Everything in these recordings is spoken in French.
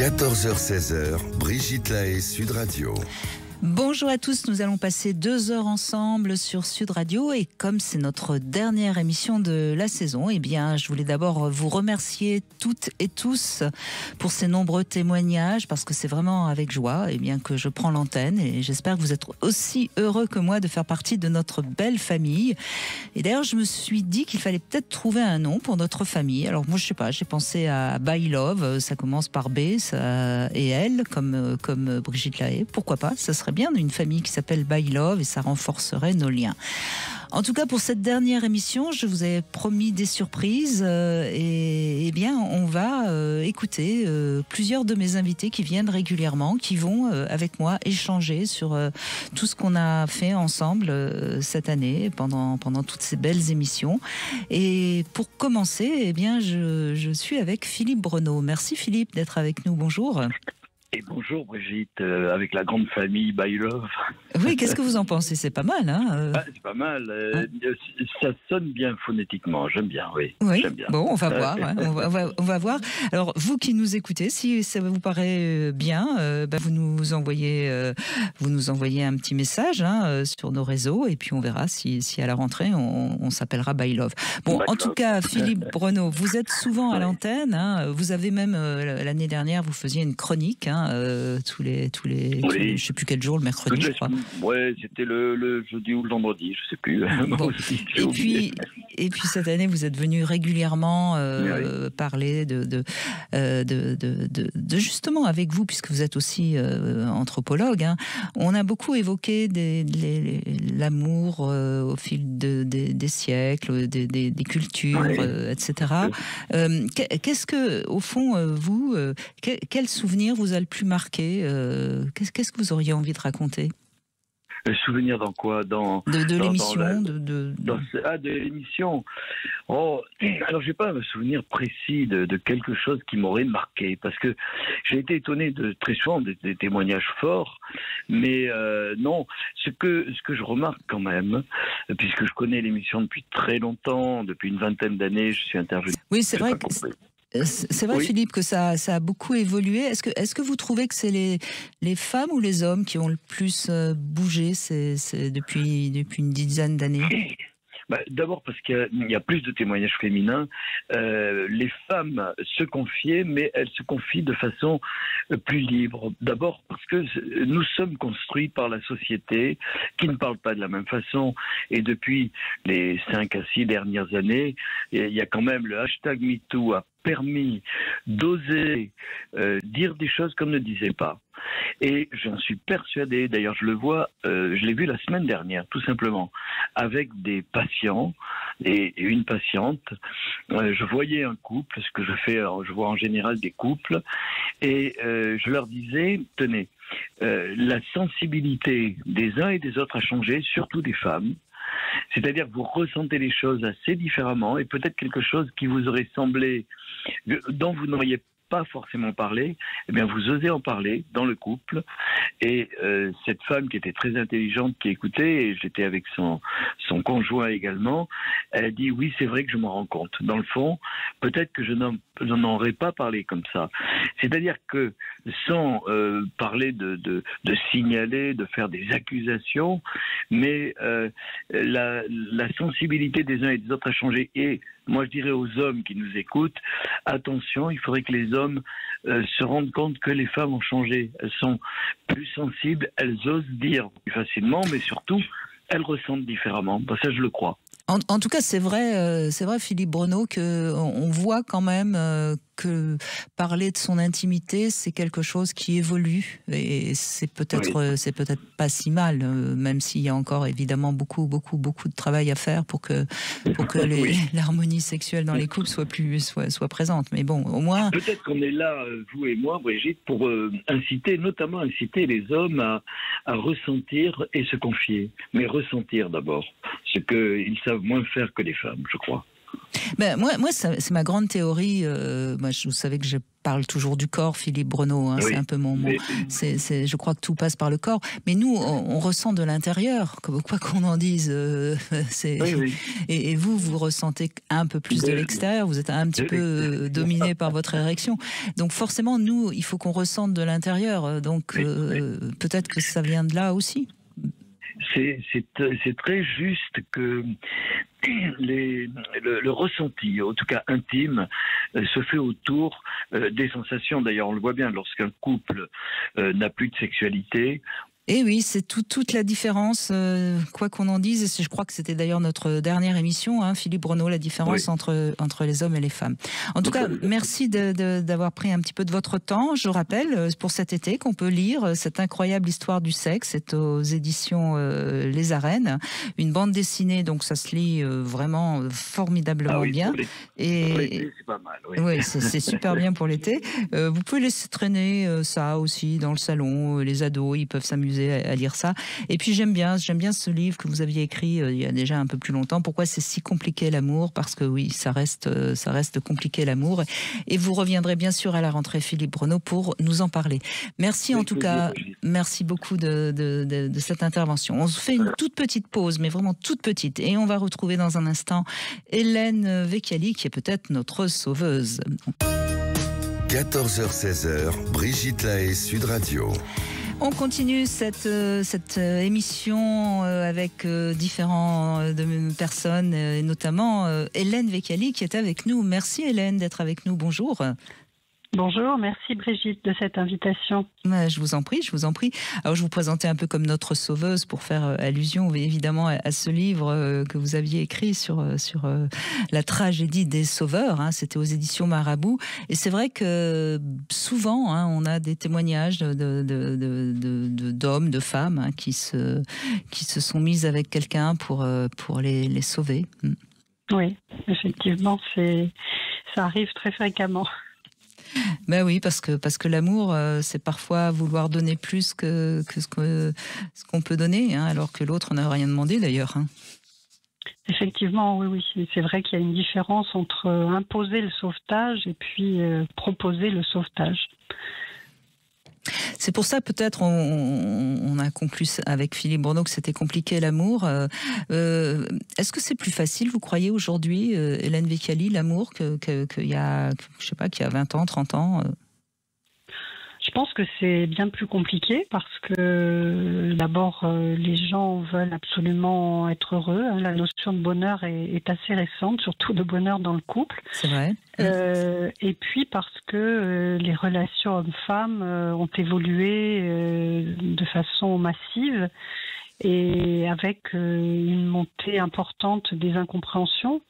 14h-16h, Brigitte Lahaie, Sud Radio. Bonjour à tous, nous allons passer 2 heures ensemble sur Sud Radio et comme c'est notre dernière émission de la saison, eh bien, je voulais d'abord vous remercier toutes et tous pour ces nombreux témoignages parce que c'est vraiment avec joie eh bien, que je prends l'antenne et j'espère que vous êtes aussi heureux que moi de faire partie de notre belle famille. Et d'ailleurs, je me suis dit qu'il fallait peut-être trouver un nom pour notre famille. Alors moi, je sais pas, j'ai pensé à By Love, ça commence par B ça, et L comme Brigitte Lahaie. Pourquoi pas, ça serait bien d'une famille qui s'appelle By Love et ça renforcerait nos liens. En tout cas, pour cette dernière émission, je vous ai promis des surprises et bien, on va écouter plusieurs de mes invités qui viennent régulièrement, qui vont avec moi échanger sur tout ce qu'on a fait ensemble cette année pendant toutes ces belles émissions. Et pour commencer, eh bien, je suis avec Philippe Breneau. Merci Philippe d'être avec nous. Bonjour. Et bonjour Brigitte, avec la grande famille By Love. Oui, qu'est-ce que vous en pensez? C'est pas mal, hein c'est pas mal. Ça sonne bien phonétiquement. J'aime bien, oui. Oui. J'aime bien. Bon, on va voir. Hein, on va voir. Alors, vous qui nous écoutez, si ça vous paraît bien, vous nous envoyez un petit message sur nos réseaux et puis on verra si à la rentrée on s'appellera By Love. Bon, en tout cas, Philippe Breneau, vous êtes souvent à l'antenne. Hein, vous avez même l'année dernière, vous faisiez une chronique. Tous les je sais plus quel jour, le mercredi, je crois. Ouais, c'était le jeudi ou le vendredi, je sais plus. Bon. Et puis cette année, vous êtes venu régulièrement parler de justement avec vous, puisque vous êtes aussi anthropologue. Hein, on a beaucoup évoqué l'amour au fil des siècles, des cultures, etc. Qu'est-ce que, au fond, vous, quel souvenir vous a le plus marqué? Qu'est-ce que vous auriez envie de raconter? Le souvenir dans quoi? De l'émission de l'émission. Oh, alors j'ai pas un souvenir précis de quelque chose qui m'aurait marqué, parce que j'ai été étonné très souvent des témoignages forts, mais non, ce que je remarque quand même, puisque je connais l'émission depuis très longtemps, depuis une vingtaine d'années, je suis intervenu. Oui, c'est vrai que... C'est vrai, oui. Philippe, que ça a beaucoup évolué. Est-ce que vous trouvez que c'est les femmes ou les hommes qui ont le plus bougé depuis une dizaine d'années? D'abord parce qu'il y a plus de témoignages féminins. Les femmes se confiaient, mais elles se confient de façon plus libre. D'abord parce que nous sommes construits par la société qui ne parle pas de la même façon. Et depuis les 5 à 6 dernières années, il y a quand même le hashtag MeToo a permis d'oser dire des choses qu'on ne disait pas. Et j'en suis persuadé, d'ailleurs je le vois, je l'ai vu la semaine dernière, tout simplement, avec des patients et une patiente. Je voyais un couple, ce que je vois en général des couples, et je leur disais, tenez, la sensibilité des uns et des autres a changé, surtout des femmes. C'est-à-dire que vous ressentez les choses assez différemment et peut-être quelque chose qui vous aurait semblé, dont vous n'auriez pas forcément parlé, eh bien vous osez en parler dans le couple. Et cette femme qui était très intelligente, qui écoutait, et j'étais avec son conjoint également, elle a dit oui, c'est vrai que je m'en rends compte. Dans le fond, peut-être que je n'en aurais pas parlé comme ça. C'est-à-dire que sans parler de signaler, de faire des accusations, mais la sensibilité des uns et des autres a changé. Et moi, je dirais aux hommes qui nous écoutent, attention, il faudrait que les hommes se rendent compte que les femmes ont changé. Elles sont plus sensibles, elles osent dire plus facilement, mais surtout, elles ressentent différemment. Ça, je le crois. En tout cas, c'est vrai, Philippe Breneau, qu'on voit quand même que parler de son intimité, c'est quelque chose qui évolue et c'est peut-être pas si mal, même s'il y a encore évidemment beaucoup de travail à faire pour que l'harmonie sexuelle dans les couples soit présente. Mais bon, au moins. Peut-être qu'on est là, vous et moi, Brigitte, pour notamment inciter les hommes à ressentir et se confier, mais ressentir d'abord, ce qu'ils savent moins faire que les femmes, je crois. Moi c'est ma grande théorie. Moi, vous savez que je parle toujours du corps, Philippe Breneau. Hein, oui. C'est un peu mon. Je crois que tout passe par le corps. Mais nous, on ressent de l'intérieur, quoi qu'on en dise. Oui. Et vous ressentez un peu plus de l'extérieur. Vous êtes un petit peu dominé par votre érection. Donc forcément, nous, il faut qu'on ressente de l'intérieur. Donc peut-être que ça vient de là aussi. C'est très juste que le ressenti, en tout cas intime, se fait autour des sensations. D'ailleurs, on le voit bien lorsqu'un couple n'a plus de sexualité. Et oui, c'est toute la différence, quoi qu'on en dise. Et je crois que c'était d'ailleurs notre dernière émission, hein, Philippe Breneau, la différence entre les hommes et les femmes. En tout cas, merci d'avoir pris un petit peu de votre temps. Je rappelle, pour cet été, qu'on peut lire cette incroyable histoire du sexe. C'est aux éditions Les Arènes. Une bande dessinée, donc ça se lit vraiment formidablement bien. Et pour l'été, c'est pas mal. Oui, c'est super bien pour l'été. Vous pouvez laisser traîner ça aussi dans le salon. Les ados, ils peuvent s'amuser à lire ça. Et puis j'aime bien ce livre que vous aviez écrit il y a déjà un peu plus longtemps. Pourquoi c'est si compliqué l'amour? Parce que oui, ça reste compliqué l'amour. Et vous reviendrez bien sûr à la rentrée, Philippe Breneau, pour nous en parler. Merci en tout cas. Merci beaucoup de cette intervention. On se fait une toute petite pause, mais vraiment toute petite. Et on va retrouver dans un instant Hélène Vecchiali, qui est peut-être notre sauveuse. 14h-16h, Brigitte Lahaie, Sud Radio. On continue cette émission avec différentes personnes, et notamment Hélène Vecchiali qui est avec nous. Merci Hélène d'être avec nous. Bonjour. Bonjour, merci Brigitte de cette invitation. Je vous en prie. Alors je vous présentais un peu comme notre sauveuse pour faire allusion évidemment à ce livre que vous aviez écrit sur la tragédie des sauveurs. Hein, c'était aux éditions Marabout. Et c'est vrai que souvent on a des témoignages d'hommes, de femmes hein, qui se sont mises avec quelqu'un pour les sauver. Oui, effectivement, ça arrive très fréquemment. Ben oui, parce que l'amour, c'est parfois vouloir donner plus que ce qu'on peut donner, hein, alors que l'autre n'a rien demandé d'ailleurs. Hein. Effectivement, oui, c'est vrai qu'il y a une différence entre imposer le sauvetage et puis proposer le sauvetage. C'est pour ça peut-être on a conclu avec Philippe Breneau que c'était compliqué l'amour. Est-ce que c'est plus facile, vous croyez, aujourd'hui, Hélène Vecchiali, l'amour qu'il y a, je sais pas, qu'il y a 20 ans, 30 ans Je pense que c'est bien plus compliqué parce que d'abord les gens veulent absolument être heureux. Hein. La notion de bonheur est assez récente, surtout de bonheur dans le couple. C'est vrai. Et puis parce que les relations hommes-femmes ont évolué de façon massive et avec une montée importante des incompréhensions.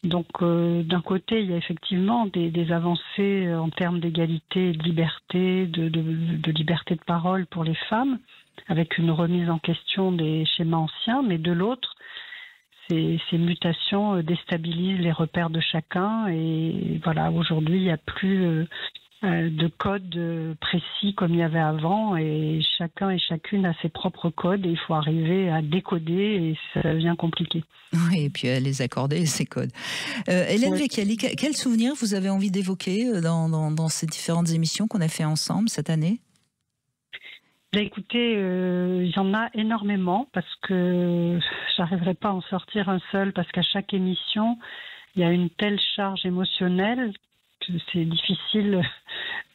Donc, d'un côté, il y a effectivement des avancées en termes d'égalité, de liberté, de liberté de parole pour les femmes, avec une remise en question des schémas anciens, mais de l'autre, ces mutations déstabilisent les repères de chacun. Et voilà, aujourd'hui, il n'y a plus de code précis comme il y avait avant, et chacun et chacune a ses propres codes, et il faut arriver à décoder, et ça devient compliqué. Oui, et puis à les accorder, ces codes. Hélène Vecchiali, quel souvenir vous avez envie d'évoquer dans ces différentes émissions qu'on a fait ensemble cette année? Écoutez, il y en a énormément, parce que j'arriverai pas à en sortir un seul, parce qu'à chaque émission, il y a une telle charge émotionnelle que c'est difficile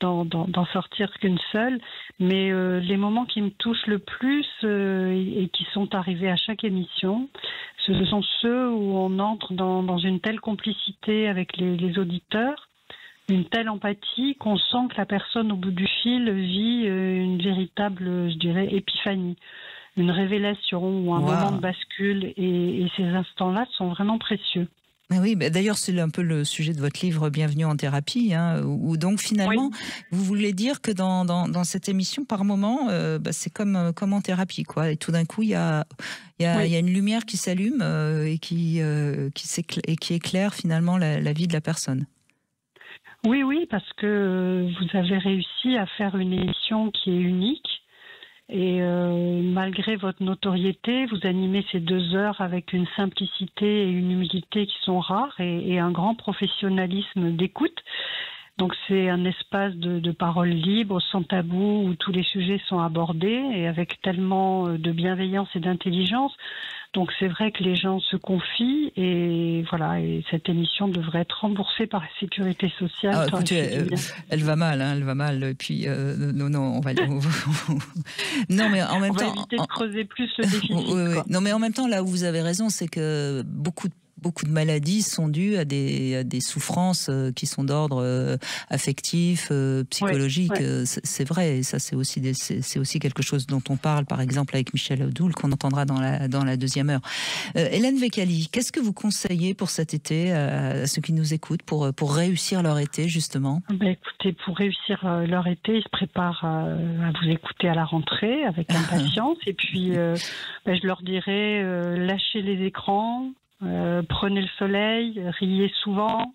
d'en sortir qu'une seule. Mais les moments qui me touchent le plus et qui sont arrivés à chaque émission, ce sont ceux où on entre dans une telle complicité avec les auditeurs, une telle empathie qu'on sent que la personne au bout du fil vit une véritable, je dirais, épiphanie, une révélation ou un moment de bascule. Et ces instants-là sont vraiment précieux. Mais oui, d'ailleurs, c'est un peu le sujet de votre livre Bienvenue en thérapie, hein, où donc finalement, vous voulez dire que dans cette émission, par moment, c'est comme en thérapie, quoi. Et tout d'un coup, il y a une lumière qui s'allume et qui éclaire finalement la vie de la personne. Oui, parce que vous avez réussi à faire une émission qui est unique Et malgré votre notoriété, vous animez ces 2 heures avec une simplicité et une humilité qui sont rares et un grand professionnalisme d'écoute. Donc c'est un espace de parole libre, sans tabou, où tous les sujets sont abordés et avec tellement de bienveillance et d'intelligence. Donc c'est vrai que les gens se confient et voilà. Et cette émission devrait être remboursée par la sécurité sociale. Ah, écoutez, elle va mal, hein, elle va mal. Et puis non, on va. Non, mais en même temps, on va éviter de creuser plus le déficit. Oui. Non, mais en même temps, là où vous avez raison, c'est que beaucoup de maladies sont dues à des souffrances qui sont d'ordre affectif, psychologique. Ouais. C'est vrai, et ça c'est aussi quelque chose dont on parle, par exemple avec Michel Odoul, qu'on entendra dans la deuxième heure. Hélène Vecali, qu'est-ce que vous conseillez pour cet été à ceux qui nous écoutent pour réussir leur été, justement? Écoutez, pour réussir leur été, ils se préparent à vous écouter à la rentrée avec impatience. Et puis, je leur dirais, lâchez les écrans. Prenez le soleil, riez souvent,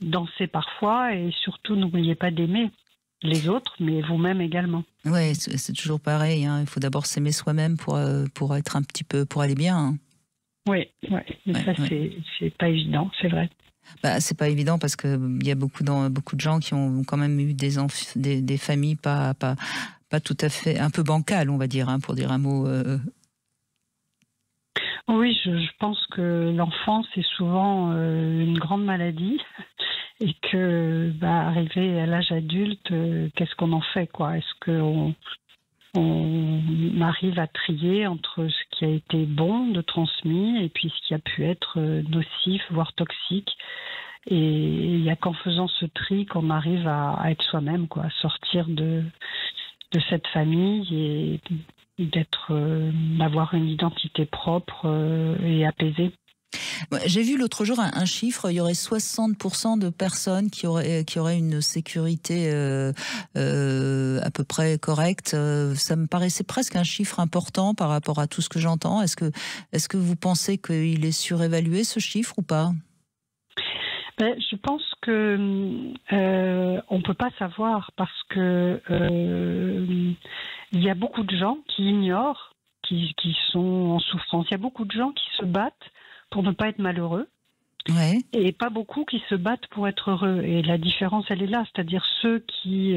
dansez parfois et surtout n'oubliez pas d'aimer les autres, mais vous-même également. Oui, c'est toujours pareil. Hein. Il faut d'abord s'aimer soi-même pour être un petit peu, pour aller bien. Hein. Oui, mais ça c'est pas évident, c'est vrai. C'est pas évident parce que il y a beaucoup de gens qui ont quand même eu des familles pas tout à fait, un peu bancales, on va dire, hein, pour dire un mot. Oui, je pense que l'enfance est souvent une grande maladie et que arrivé à l'âge adulte, qu'est-ce qu'on en fait, quoi? Est-ce qu'on arrive à trier entre ce qui a été bon de transmis et puis ce qui a pu être nocif, voire toxique? Et il n'y a qu'en faisant ce tri qu'on arrive à être soi-même, quoi, à sortir de cette famille et d'avoir une identité propre et apaisée. J'ai vu l'autre jour un chiffre, il y aurait 60% de personnes qui auraient une sécurité à peu près correcte. Ça me paraissait presque un chiffre important par rapport à tout ce que j'entends. Est-ce que vous pensez qu'il est surévalué, ce chiffre, ou pas? Je pense que on peut pas savoir parce que il y a beaucoup de gens qui ignorent, qui sont en souffrance. Il y a beaucoup de gens qui se battent pour ne pas être malheureux, et pas beaucoup qui se battent pour être heureux. Et la différence, elle est là, c'est-à-dire ceux qui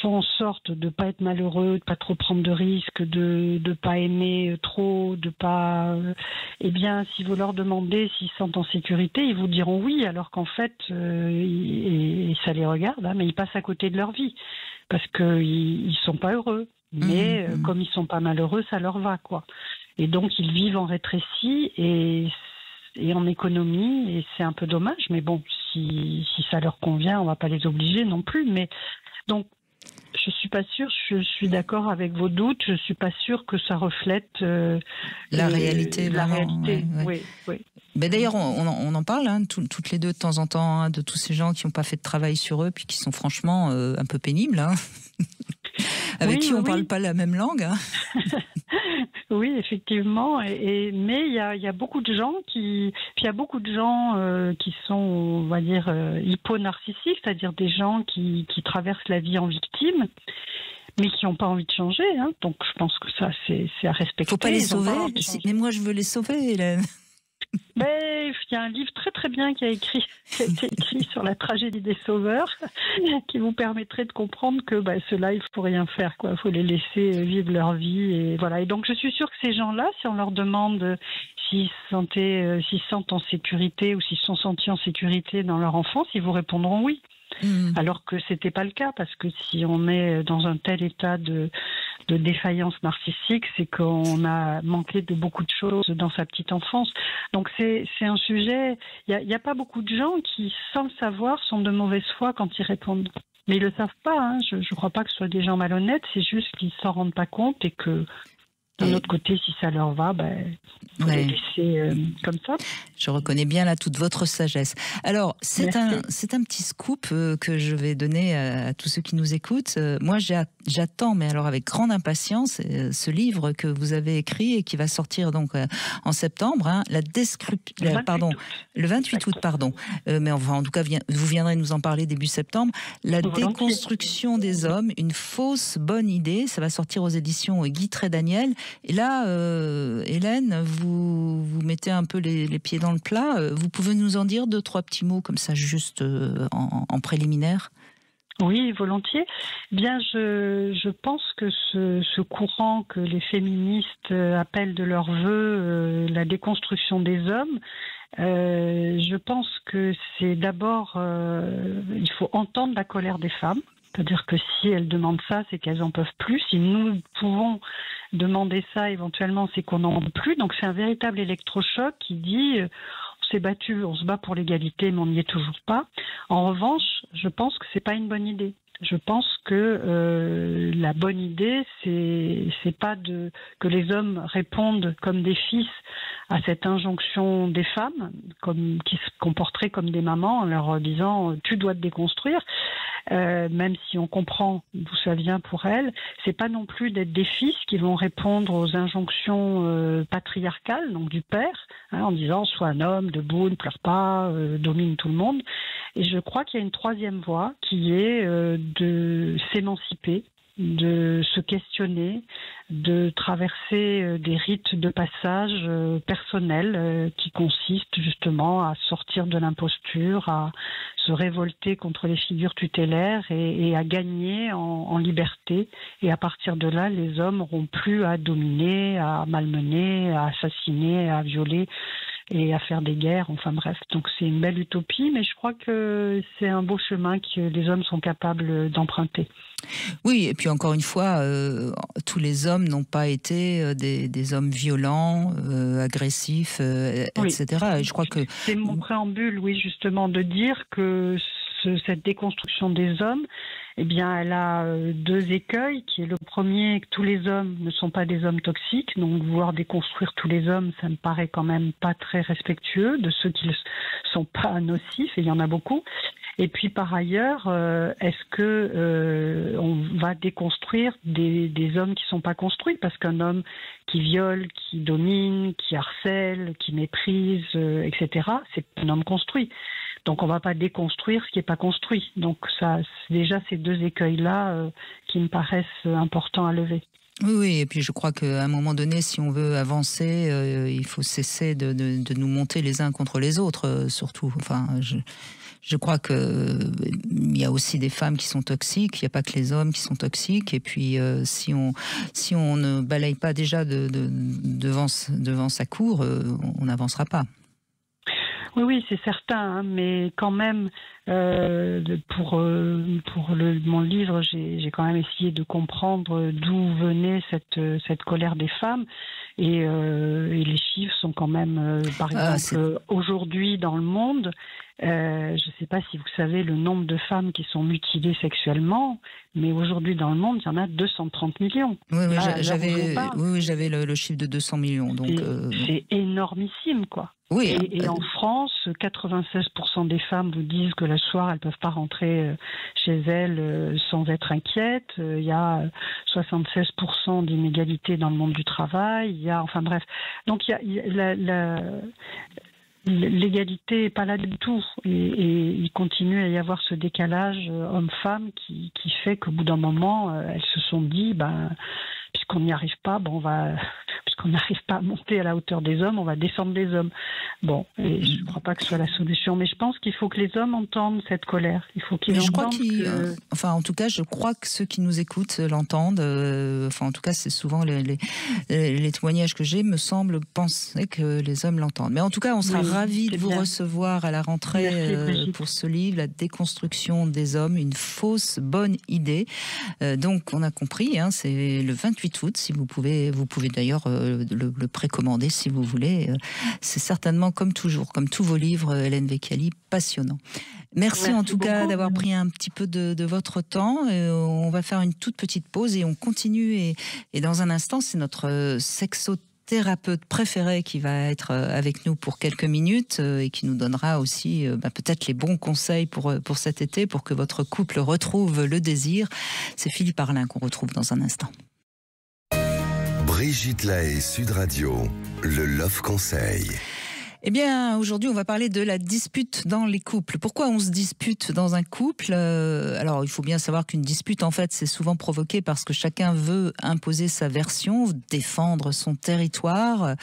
font en sorte de ne pas être malheureux, de ne pas trop prendre de risques, de ne pas aimer trop, de pas... Eh bien, si vous leur demandez s'ils se sentent en sécurité, ils vous diront oui, alors qu'en fait, et ça les regarde, hein, mais ils passent à côté de leur vie, parce qu'ils ne sont pas heureux. Mais comme ils ne sont pas malheureux, ça leur va, quoi. Et donc, ils vivent en rétréci et en économie, et c'est un peu dommage, mais bon, si ça leur convient, on ne va pas les obliger non plus. Mais donc, je suis pas sûre, je suis d'accord avec vos doutes, je suis pas sûre que ça reflète la réalité. La réalité, oui. Mais d'ailleurs, on en parle, hein, toutes les deux de temps en temps, hein, de tous ces gens qui n'ont pas fait de travail sur eux, puis qui sont franchement un peu pénibles, hein. Avec qui on ne parle pas la même langue. Hein. Oui, effectivement. Mais il y a beaucoup de gens qui sont, on va dire, hypo-narcissiques, c'est-à-dire des gens qui traversent la vie en victime, mais qui n'ont pas envie de changer. Hein. Donc, je pense que ça, c'est à respecter. Il ne faut pas les sauver. Mais moi, je veux les sauver, Hélène. Mais il y a un livre très très bien qui a été écrit sur la tragédie des sauveurs, qui vous permettrait de comprendre que ceux-là, il ne faut rien faire, quoi. Il faut les laisser vivre leur vie. Et voilà. Et donc je suis sûre que ces gens-là, si on leur demande s'ils se sentent en sécurité ou s'ils se sont sentis en sécurité dans leur enfance, ils vous répondront oui. Alors que c'était pas le cas, parce que si on est dans un tel état de défaillance narcissique, c'est qu'on a manqué de beaucoup de choses dans sa petite enfance. Donc c'est un sujet, il y a pas beaucoup de gens qui, sans le savoir, sont de mauvaise foi quand ils répondent. Mais ils le savent pas, hein. Je crois pas que ce soit des gens malhonnêtes, c'est juste qu'ils s'en rendent pas compte et que D'un autre côté, si ça leur va, faut les laisser comme ça. Je reconnais bien là toute votre sagesse. Alors, c'est un petit scoop que je vais donner à tous ceux qui nous écoutent. Moi, j'attends, mais alors avec grande impatience, ce livre que vous avez écrit et qui va sortir donc en septembre, hein, le 28 août, pardon. Mais enfin, en tout cas, vous viendrez nous en parler début septembre. La déconstruction des hommes, une fausse bonne idée. Ça va sortir aux éditions Guy Trédaniel. Et là, Hélène, vous mettez un peu les pieds dans le plat. Vous pouvez nous en dire 2-3 petits mots comme ça, juste en préliminaire? Oui, volontiers. Bien, je pense que ce courant que les féministes appellent de leur vœu la déconstruction des hommes, je pense que c'est d'abord, il faut entendre la colère des femmes. C'est-à-dire que si elles demandent ça, c'est qu'elles en peuvent plus. Si nous pouvons demander ça, éventuellement, c'est qu'on n'en peut plus. Donc c'est un véritable électrochoc qui dit on s'est battu, on se bat pour l'égalité, mais on n'y est toujours pas. En revanche, je pense que c'est pas une bonne idée. Je pense que la bonne idée, c'est pas que les hommes répondent comme des fils à cette injonction des femmes, qui se comporteraient comme des mamans en leur disant tu dois te déconstruire. Même si on comprend d'où ça vient pour elles, c'est pas non plus d'être des fils qui vont répondre aux injonctions patriarcales, donc du père, en disant sois un homme, debout, ne pleure pas, domine tout le monde. Et je crois qu'il y a une troisième voie qui est de s'émanciper, de se questionner, de traverser des rites de passage personnels qui consistent justement à sortir de l'imposture, à se révolter contre les figures tutélaires et à gagner en liberté. Et à partir de là, les hommes n'auront plus à dominer, à malmener, à assassiner, à violer et à faire des guerres, enfin bref. Donc c'est une belle utopie, mais je crois que c'est un beau chemin que les hommes sont capables d'emprunter. Oui, et puis encore une fois, tous les hommes n'ont pas été des hommes violents, agressifs, etc. Et je crois que c'est mon préambule, oui, justement, de dire que cette déconstruction des hommes, eh bien, elle a deux écueils, qui est le premier, que tous les hommes ne sont pas des hommes toxiques, donc vouloir déconstruire tous les hommes, ça me paraît quand même pas très respectueux de ceux qui ne sont pas nocifs, et il y en a beaucoup. Et puis par ailleurs, est-ce que on va déconstruire des hommes qui sont pas construits? Parce qu'un homme qui viole, qui domine, qui harcèle, qui méprise, etc., c'est un homme construit. Donc on va pas déconstruire ce qui est pas construit. Donc ça, c'est déjà ces deux écueils-là qui me paraissent importants à lever. Oui, et puis je crois qu'à un moment donné, si on veut avancer, il faut cesser de nous monter les uns contre les autres, surtout. Enfin, je crois qu'il y a aussi des femmes qui sont toxiques, il n'y a pas que les hommes qui sont toxiques, et puis si on ne balaye pas déjà devant sa cour, on n'avancera pas. Oui, c'est certain, mais quand même, pour mon livre, j'ai quand même essayé de comprendre d'où venait cette colère des femmes, et les chiffres sont quand même, par exemple, aujourd'hui dans le monde, je ne sais pas si vous savez le nombre de femmes qui sont mutilées sexuellement, mais aujourd'hui dans le monde, il y en a 230 millions. Oui, j'avais le chiffre de 200 millions. Donc c'est énormissime, quoi. Oui, et en France, 96% des femmes vous disent que le soir, elles ne peuvent pas rentrer chez elles sans être inquiètes. Il y a 76% d'inégalité dans le monde du travail. Il y a, enfin bref. Donc l'égalité n'est pas là du tout. Et il continue à y avoir ce décalage homme-femme qui fait qu'au bout d'un moment, elles se sont dit, puisqu'on n'y arrive pas, puisqu'on n'arrive pas à monter à la hauteur des hommes, on va descendre des hommes. Bon, et je ne crois pas que ce soit la solution, mais je pense qu'il faut que les hommes entendent cette colère. Il faut qu'ils entendent enfin, en tout cas, je crois que ceux qui nous écoutent l'entendent. Enfin, en tout cas, c'est souvent les témoignages que j'ai me semblent penser que les hommes l'entendent. Mais en tout cas, on sera ravis de vous recevoir à la rentrée pour ce livre, La déconstruction des hommes, une fausse bonne idée. Donc, on a compris, c'est le 28 août, si vous pouvez d'ailleurs le précommander si vous voulez. C'est certainement, comme toujours, comme tous vos livres, Hélène Vecchiali, passionnant. Merci en tout cas d'avoir pris un petit peu de votre temps. On va faire une toute petite pause et on continue. Et dans un instant, c'est notre sexothérapeute préféré qui va être avec nous pour quelques minutes et qui nous donnera aussi peut-être les bons conseils pour cet été, pour que votre couple retrouve le désir. C'est Philippe Arlin qu'on retrouve dans un instant. Brigitte Lahaie, Sud Radio, le Love Conseil. Eh bien, aujourd'hui, on va parler de la dispute dans les couples. Pourquoi on se dispute dans un couple ? Alors, il faut bien savoir qu'une dispute, en fait, c'est souvent provoqué parce que chacun veut imposer sa version, défendre son territoire,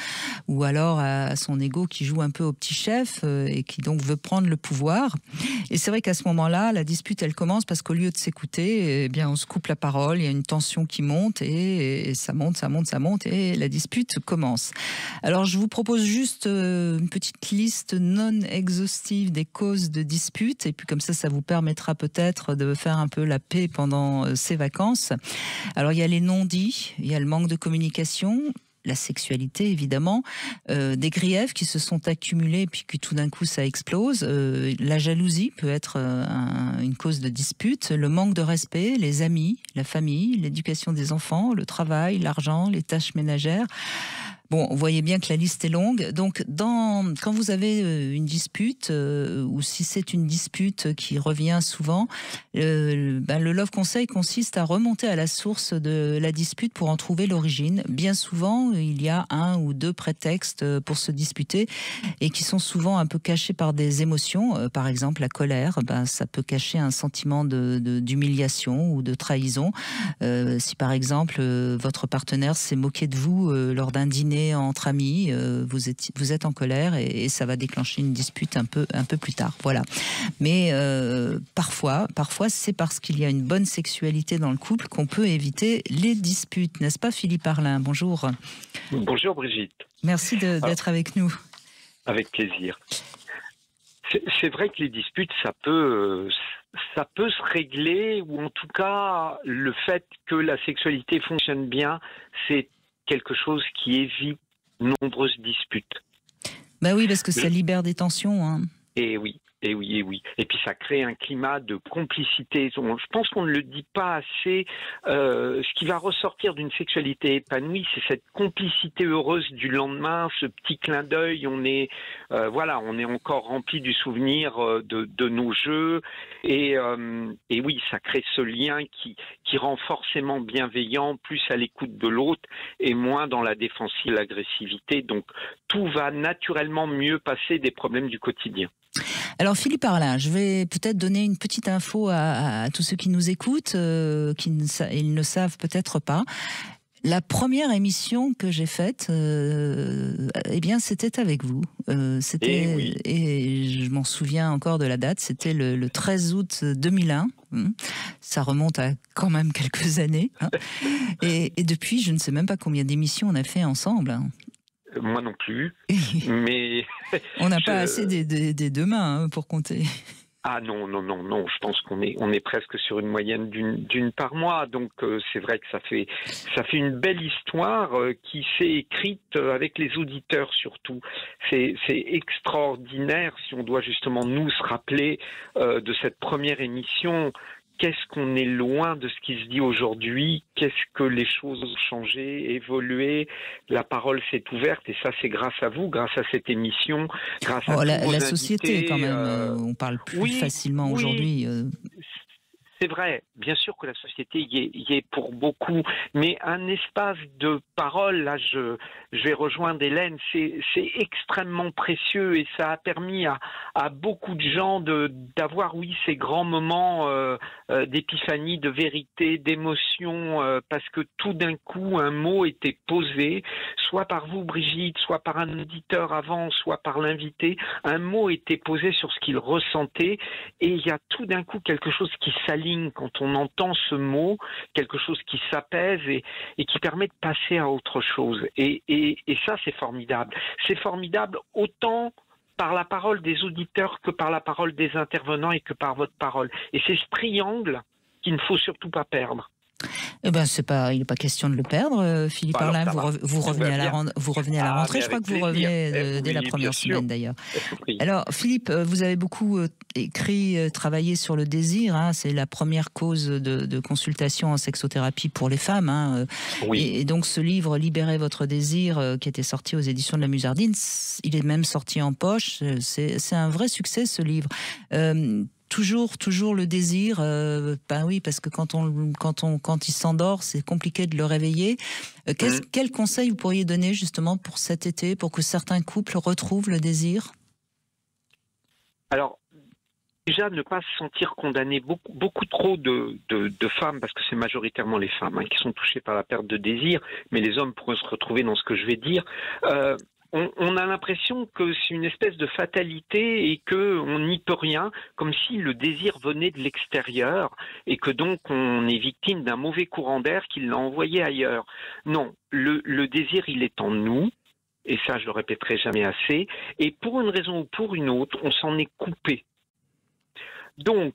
ou alors à son ego qui joue un peu au petit chef et qui donc veut prendre le pouvoir. Et c'est vrai qu'à ce moment-là, la dispute, elle commence parce qu'au lieu de s'écouter, eh bien, on se coupe la parole, il y a une tension qui monte et ça monte et la dispute commence. Alors, je vous propose juste une petite liste non exhaustive des causes de disputes et puis comme ça vous permettra peut-être de faire un peu la paix pendant ces vacances. Alors il y a les non-dits, il y a le manque de communication, la sexualité évidemment, des griefs qui se sont accumulés et puis que tout d'un coup ça explose. La jalousie peut être une cause de dispute, le manque de respect, les amis, la famille, l'éducation des enfants, le travail, l'argent, les tâches ménagères. Bon, vous voyez bien que la liste est longue. Donc, quand vous avez une dispute, ou si c'est une dispute qui revient souvent, le Love Conseil consiste à remonter à la source de la dispute pour en trouver l'origine. Bien souvent, il y a un ou deux prétextes pour se disputer et qui sont souvent un peu cachés par des émotions. Par exemple, la colère, ça peut cacher un sentiment d'humiliation ou de trahison. Si par exemple, votre partenaire s'est moqué de vous lors d'un dîner entre amis, vous êtes en colère et ça va déclencher une dispute un peu plus tard. Voilà. Mais parfois, c'est parce qu'il y a une bonne sexualité dans le couple qu'on peut éviter les disputes. N'est-ce pas, Philippe Arlin ? Bonjour. Bonjour Brigitte. Merci d'être avec nous. Avec plaisir. C'est vrai que les disputes, ça peut se régler, ou en tout cas, le fait que la sexualité fonctionne bien, c'est quelque chose qui évite nombreuses disputes. Bah oui, parce que ça libère des tensions. Hein. Et oui. Et puis ça crée un climat de complicité. Je pense qu'on ne le dit pas assez. Ce qui va ressortir d'une sexualité épanouie, c'est cette complicité heureuse du lendemain, ce petit clin d'œil. On est encore rempli du souvenir de nos jeux. Et oui, ça crée ce lien qui rend forcément bienveillant, plus à l'écoute de l'autre et moins dans la défensive, l'agressivité. Donc tout va naturellement mieux passer des problèmes du quotidien. Alors Philippe Arlin, je vais peut-être donner une petite info à tous ceux qui nous écoutent, ils ne savent peut-être pas. La première émission que j'ai faite, c'était avec vous. Et je m'en souviens encore de la date, c'était le 13 août 2001. Ça remonte à quand même quelques années. Hein. Et depuis, je ne sais même pas combien d'émissions on a fait ensemble. Hein. Moi non plus, mais... On n'a pas assez des deux mains pour compter. Ah non, je pense qu'on est presque sur une moyenne d'une par mois, donc c'est vrai que ça fait une belle histoire qui s'est écrite avec les auditeurs surtout. C'est extraordinaire si on doit justement nous se rappeler de cette première émission. Qu'est-ce qu'on est loin de ce qui se dit aujourd'hui, qu'est-ce que les choses ont changé, évolué, la parole s'est ouverte et ça c'est grâce à vous, grâce à cette émission, grâce à tous vos la société invités, quand même, on parle plus facilement aujourd'hui. C'est vrai, bien sûr que la société y est pour beaucoup, mais un espace de parole, là je vais rejoindre Hélène, c'est extrêmement précieux et ça a permis à beaucoup de gens d'avoir, ces grands moments d'épiphanie, de vérité, d'émotion, parce que tout d'un coup un mot était posé, soit par vous Brigitte, soit par un auditeur avant, soit par l'invité, un mot était posé sur ce qu'il ressentait et il y a tout d'un coup quelque chose qui s'aligne quand on entend ce mot, quelque chose qui s'apaise et qui permet de passer à autre chose. Et ça, c'est formidable. C'est formidable autant par la parole des auditeurs que par la parole des intervenants et que par votre parole. Et c'est ce triangle qu'il ne faut surtout pas perdre. Eh ben, il n'est pas question de le perdre, Philippe Arlin. Vous revenez à la rentrée. Je crois que vous revenez dès la première semaine, d'ailleurs. Oui. Alors, Philippe, vous avez beaucoup écrit, travaillé sur le désir. Hein, c'est la première cause de consultation en sexothérapie pour les femmes. Hein, oui. Et donc, ce livre, Libérez votre désir, qui était sorti aux éditions de la Musardine, il est même sorti en poche. C'est un vrai succès, ce livre. Toujours le désir. Ben oui, parce que quand il s'endort, c'est compliqué de le réveiller. Quel conseil vous pourriez donner justement pour cet été, pour que certains couples retrouvent le désir? Alors, déjà, ne pas se sentir condamné. Beaucoup trop de femmes, parce que c'est majoritairement les femmes qui sont touchées par la perte de désir, mais les hommes pourraient se retrouver dans ce que je vais dire. On a l'impression que c'est une espèce de fatalité et qu'on n'y peut rien, comme si le désir venait de l'extérieur et que donc on est victime d'un mauvais courant d'air qui l'a envoyé ailleurs. Non, le désir, il est en nous, et ça je le répéterai jamais assez, et pour une raison ou pour une autre, on s'en est coupé. Donc,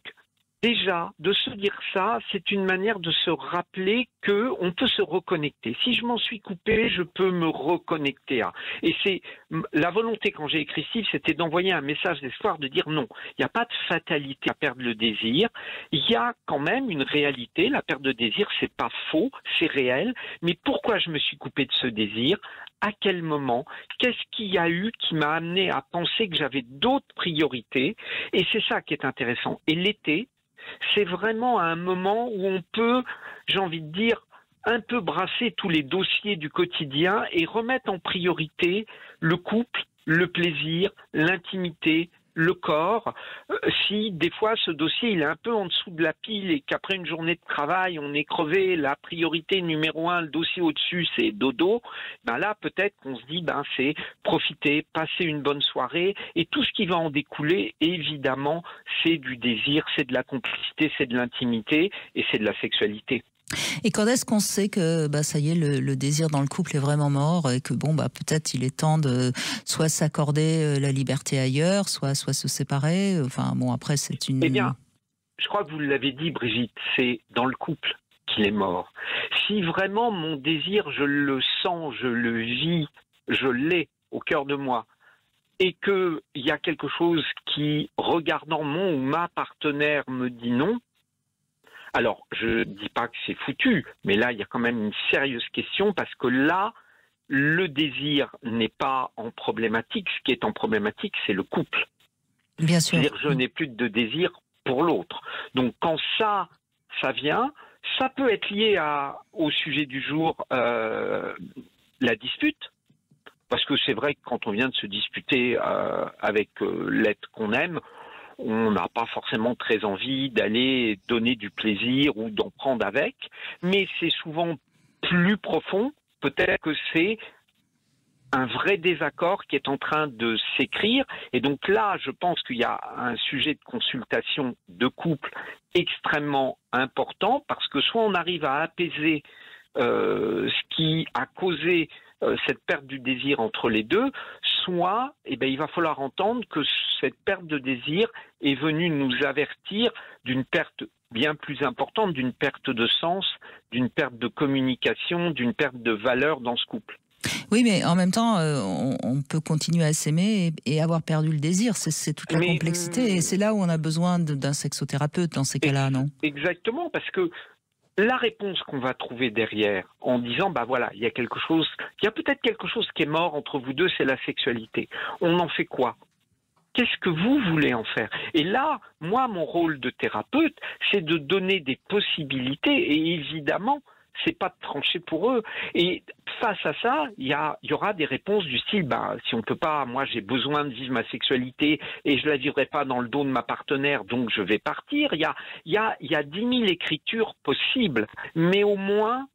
déjà, de se dire ça, c'est une manière de se rappeler qu'on peut se reconnecter. Si je m'en suis coupé, je peux me reconnecter à. Et c'est la volonté, quand j'ai écrit ce livre, c'était d'envoyer un message d'espoir, de dire non, il n'y a pas de fatalité à perdre le désir. Il y a quand même une réalité. La perte de désir, c'est pas faux, c'est réel. Mais pourquoi je me suis coupé de ce désir? À quel moment? Qu'est-ce qu'il y a eu qui m'a amené à penser que j'avais d'autres priorités? Et c'est ça qui est intéressant. Et l'été, c'est vraiment un moment où on peut, j'ai envie de dire, un peu brasser tous les dossiers du quotidien et remettre en priorité le couple, le plaisir, l'intimité, le corps. Si des fois ce dossier il est un peu en dessous de la pile et qu'après une journée de travail on est crevé, la priorité numéro 1, le dossier au-dessus c'est dodo, ben là peut-être qu'on se dit c'est profiter, passer une bonne soirée, et tout ce qui va en découler évidemment c'est du désir, c'est de la complicité, c'est de l'intimité et c'est de la sexualité. Et quand est-ce qu'on sait que ça y est, le désir dans le couple est vraiment mort et que peut-être il est temps de soit s'accorder la liberté ailleurs, soit se séparer. Enfin après c'est une. Eh bien, je crois que vous l'avez dit, Brigitte, c'est dans le couple qu'il est mort. Si vraiment mon désir, je le sens, je le vis, je l'ai au cœur de moi, et qu'il y a quelque chose qui, regardant mon ou ma partenaire, me dit non. Alors, je ne dis pas que c'est foutu, mais là, il y a quand même une sérieuse question parce que là, le désir n'est pas en problématique. Ce qui est en problématique, c'est le couple. Bien sûr. C'est-à-dire, je n'ai plus de désir pour l'autre. Donc, quand ça vient, ça peut être lié au sujet du jour, la dispute. Parce que c'est vrai que quand on vient de se disputer avec l'être qu'on aime, on n'a pas forcément très envie d'aller donner du plaisir ou d'en prendre avec, mais c'est souvent plus profond. Peut-être que c'est un vrai désaccord qui est en train de s'écrire. Et donc là, je pense qu'il y a un sujet de consultation de couple extrêmement important, parce que soit on arrive à apaiser ce qui a causé cette perte du désir entre les deux, soit il va falloir entendre que cette perte de désir est venue nous avertir d'une perte bien plus importante, d'une perte de sens, d'une perte de communication, d'une perte de valeur dans ce couple. Oui, mais en même temps, on peut continuer à s'aimer et avoir perdu le désir. C'est toute la complexité. Et c'est là où on a besoin d'un sexothérapeute dans ces cas-là, non? Exactement, parce que la réponse qu'on va trouver derrière, en disant, il y a peut-être quelque chose qui est mort entre vous deux, c'est la sexualité. On en fait quoi? Qu'est-ce que vous voulez en faire? Et là, moi, mon rôle de thérapeute, c'est de donner des possibilités, et évidemment, c'est pas de trancher pour eux. Et face à ça, il y aura des réponses du style, si on peut pas, moi j'ai besoin de vivre ma sexualité et je la vivrai pas dans le dos de ma partenaire, donc je vais partir. Il y a 10 000 écritures possibles, mais au moins,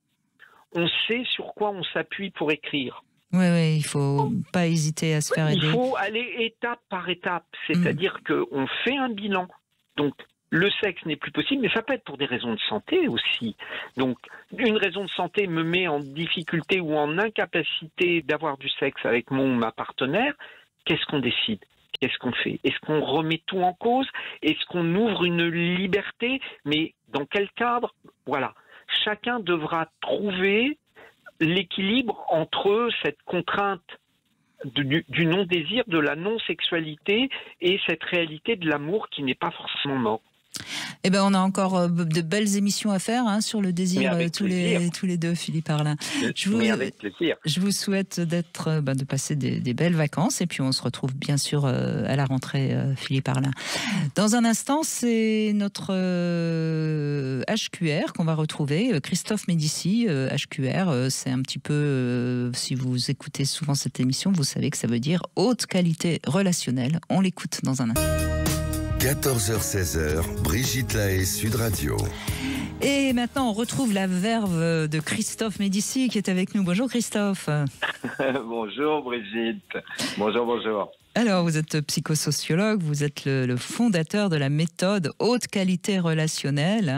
on sait sur quoi on s'appuie pour écrire. Oui, il faut pas hésiter à se faire aider. Il faut aller étape par étape, c'est-à-dire qu'on fait un bilan. Donc, le sexe n'est plus possible, mais ça peut être pour des raisons de santé aussi. Donc, une raison de santé me met en difficulté ou en incapacité d'avoir du sexe avec mon ou ma partenaire. Qu'est-ce qu'on décide? Qu'est-ce qu'on fait? Est-ce qu'on remet tout en cause? Est-ce qu'on ouvre une liberté? Mais dans quel cadre? Voilà. chacun devra trouver l'équilibre entre cette contrainte du non-désir, de la non-sexualité et cette réalité de l'amour qui n'est pas forcément mort. Eh ben, on a encore de belles émissions à faire sur le désir tous les deux, Philippe Arlin. Avec plaisir. Je vous souhaite de passer des belles vacances et puis on se retrouve bien sûr à la rentrée, Philippe Arlin. Dans un instant, c'est notre HQR qu'on va retrouver, Christophe Médici. HQR, c'est un petit peu, si vous écoutez souvent cette émission, vous savez que ça veut dire haute qualité relationnelle. On l'écoute dans un instant. 14h-16h, Brigitte Lahaie, Sud Radio. Et maintenant, on retrouve la verve de Christophe Médici qui est avec nous. Bonjour Christophe. Bonjour Brigitte. Bonjour. Alors, vous êtes psychosociologue, vous êtes le fondateur de la méthode haute qualité relationnelle.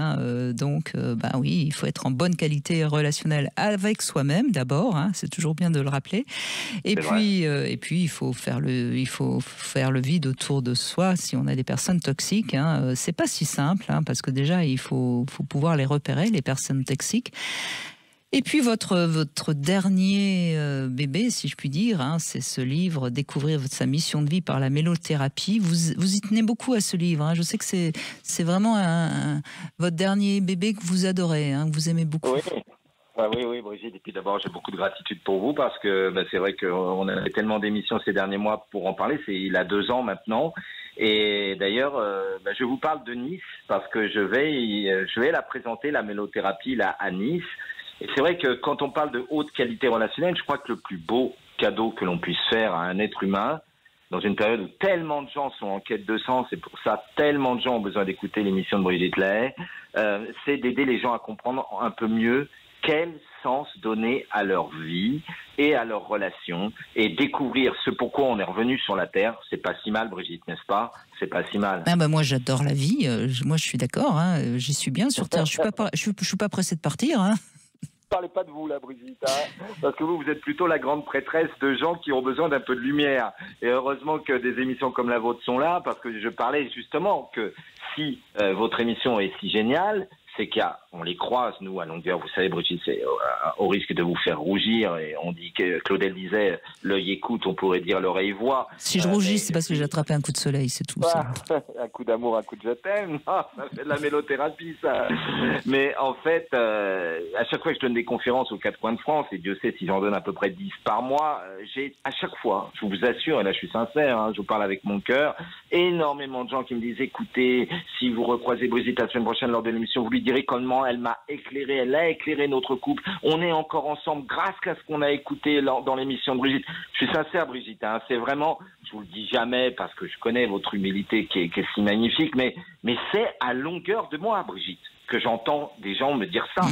Oui, il faut être en bonne qualité relationnelle avec soi-même d'abord. C'est toujours bien de le rappeler. Et puis, il faut faire le vide autour de soi si on a des personnes toxiques. C'est pas si simple, parce que déjà, il faut pouvoir les repérer, les personnes toxiques. Et puis votre dernier bébé, si je puis dire, c'est ce livre, Découvrir sa mission de vie par la mélothérapie. Vous y tenez beaucoup à ce livre. Je sais que c'est vraiment votre dernier bébé que vous adorez, que vous aimez beaucoup. Oui, Brigitte. Et puis d'abord, j'ai beaucoup de gratitude pour vous parce que c'est vrai qu'on a fait tellement d'émissions ces derniers mois pour en parler. Il a 2 ans maintenant. Et d'ailleurs, je vous parle de Nice parce que je vais la présenter, la mélothérapie, là, à Nice. Et c'est vrai que quand on parle de haute qualité relationnelle, je crois que le plus beau cadeau que l'on puisse faire à un être humain, dans une période où tellement de gens sont en quête de sens, et pour ça, tellement de gens ont besoin d'écouter l'émission de Brigitte Lahaie, c'est d'aider les gens à comprendre un peu mieux quel sens donner à leur vie et à leurs relations, et découvrir ce pourquoi on est revenu sur la Terre. C'est pas si mal, Brigitte, n'est-ce pas? C'est pas si mal. Moi, j'adore la vie. Moi, je suis d'accord. J'y suis bien sur Terre. Je suis pas pressé de partir. Parlez pas de vous là, Brigitte, parce que vous êtes plutôt la grande prêtresse de gens qui ont besoin d'un peu de lumière. Et heureusement que des émissions comme la vôtre sont là, parce que je parlais justement que si votre émission est si géniale, c'est qu'on les croise, nous, à longueur. Vous savez, Brigitte, c'est au risque de vous faire rougir. Et on dit que Claudel disait, l'œil écoute, on pourrait dire l'oreille voit. Si je rougis, c'est parce que j'ai attrapé un coup de soleil, c'est tout. Un coup d'amour, un coup de je t'aime. Ça fait de la mélothérapie, ça. Mais en fait, à chaque fois que je donne des conférences aux 4 coins de France, et Dieu sait si j'en donne à peu près 10 par mois, j'ai à chaque fois, je vous assure, et là je suis sincère, je vous parle avec mon cœur, énormément de gens qui me disent, écoutez, si vous recroisez Brigitte la semaine prochaine lors de l'émission, vous lui direz comment elle m'a éclairé, elle a éclairé notre couple. On est encore ensemble grâce à ce qu'on a écouté dans l'émission de Brigitte. Je suis sincère, Brigitte, c'est vraiment, je vous le dis jamais parce que je connais votre humilité qui est si magnifique, mais c'est à longueur de moi, Brigitte, que j'entends des gens me dire ça.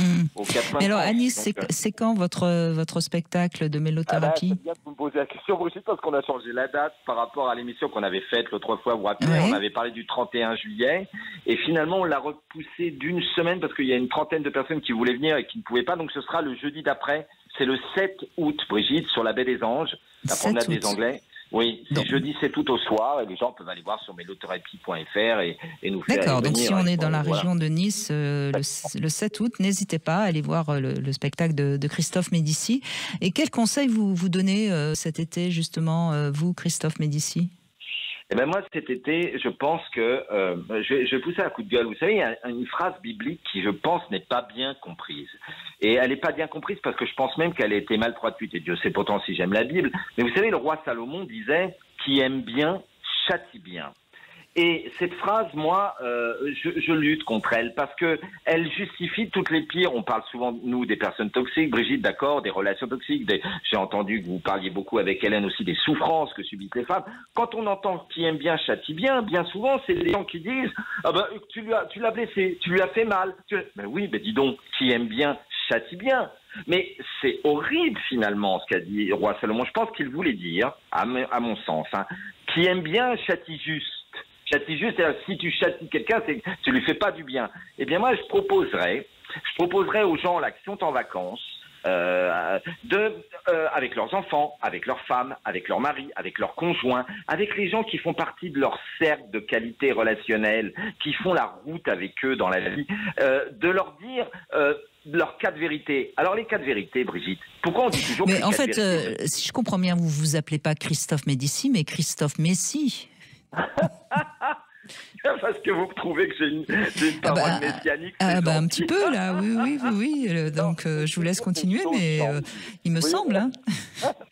Mais alors, Anis, c'est quand votre spectacle de mélothérapie? C'est bien que vous me posez la question, Brigitte, parce qu'on a changé la date par rapport à l'émission qu'on avait faite l'autre fois. Vous vous rappelez, on avait parlé du 31 juillet. Et finalement, on l'a repoussé d'une semaine parce qu'il y a une trentaine de personnes qui voulaient venir et qui ne pouvaient pas. Donc, ce sera le jeudi d'après. C'est le 7 août, Brigitte, sur la baie des Anges, la promenade des Anglais. Oui, c'est jeudi 7 août au soir, et les gens peuvent aller voir sur mélothérapie.fr et nous faire. D'accord, donc si on est dans la région de Nice le 7 août, n'hésitez pas à aller voir le spectacle de Christophe Médici. Et quels conseils vous donnez cet été, justement, vous, Christophe Médici? Eh ben moi, cet été, je pense que je vais pousser un coup de gueule. Vous savez, il y a une phrase biblique qui, je pense, n'est pas bien comprise. Et elle n'est pas bien comprise parce que je pense même qu'elle a été mal traduite. Et Dieu sait pourtant si j'aime la Bible. Mais vous savez, le roi Salomon disait « Qui aime bien, châtie bien ». Et cette phrase, moi, je lutte contre elle parce que elle justifie toutes les pires. On parle souvent, nous, des personnes toxiques. Brigitte, d'accord, des relations toxiques. J'ai entendu que vous parliez beaucoup avec Hélène aussi des souffrances que subissent les femmes. Quand on entend qui aime bien, châtie bien, bien souvent, c'est des gens qui disent « Ah ben, tu l'as blessé, tu lui as fait mal. » Ben oui, ben dis donc, qui aime bien, châtie bien. Mais c'est horrible, finalement, ce qu'a dit le roi Salomon. Je pense qu'il voulait dire, à mon sens, qui aime bien, châtie juste. Châtie juste, c'est-à-dire si tu châties quelqu'un, c'est que tu lui fais pas du bien. Eh bien moi, je proposerais aux gens là qui sont en vacances, avec leurs enfants, avec leurs femmes, avec leurs maris, avec leurs conjoints, avec les gens qui font partie de leur cercle de qualité relationnelle, qui font la route avec eux dans la vie, de leur dire leurs 4 vérités. Alors les 4 vérités, Brigitte, pourquoi on dit toujours que Mais les en 4 fait, vérités si je comprends bien, vous vous appelez pas Christophe Médici, mais Christophe Messi. Parce que vous trouvez que j'ai une parole messianique. Un petit peu là, oui. Donc je vous laisse continuer, mais il me semble. Hein.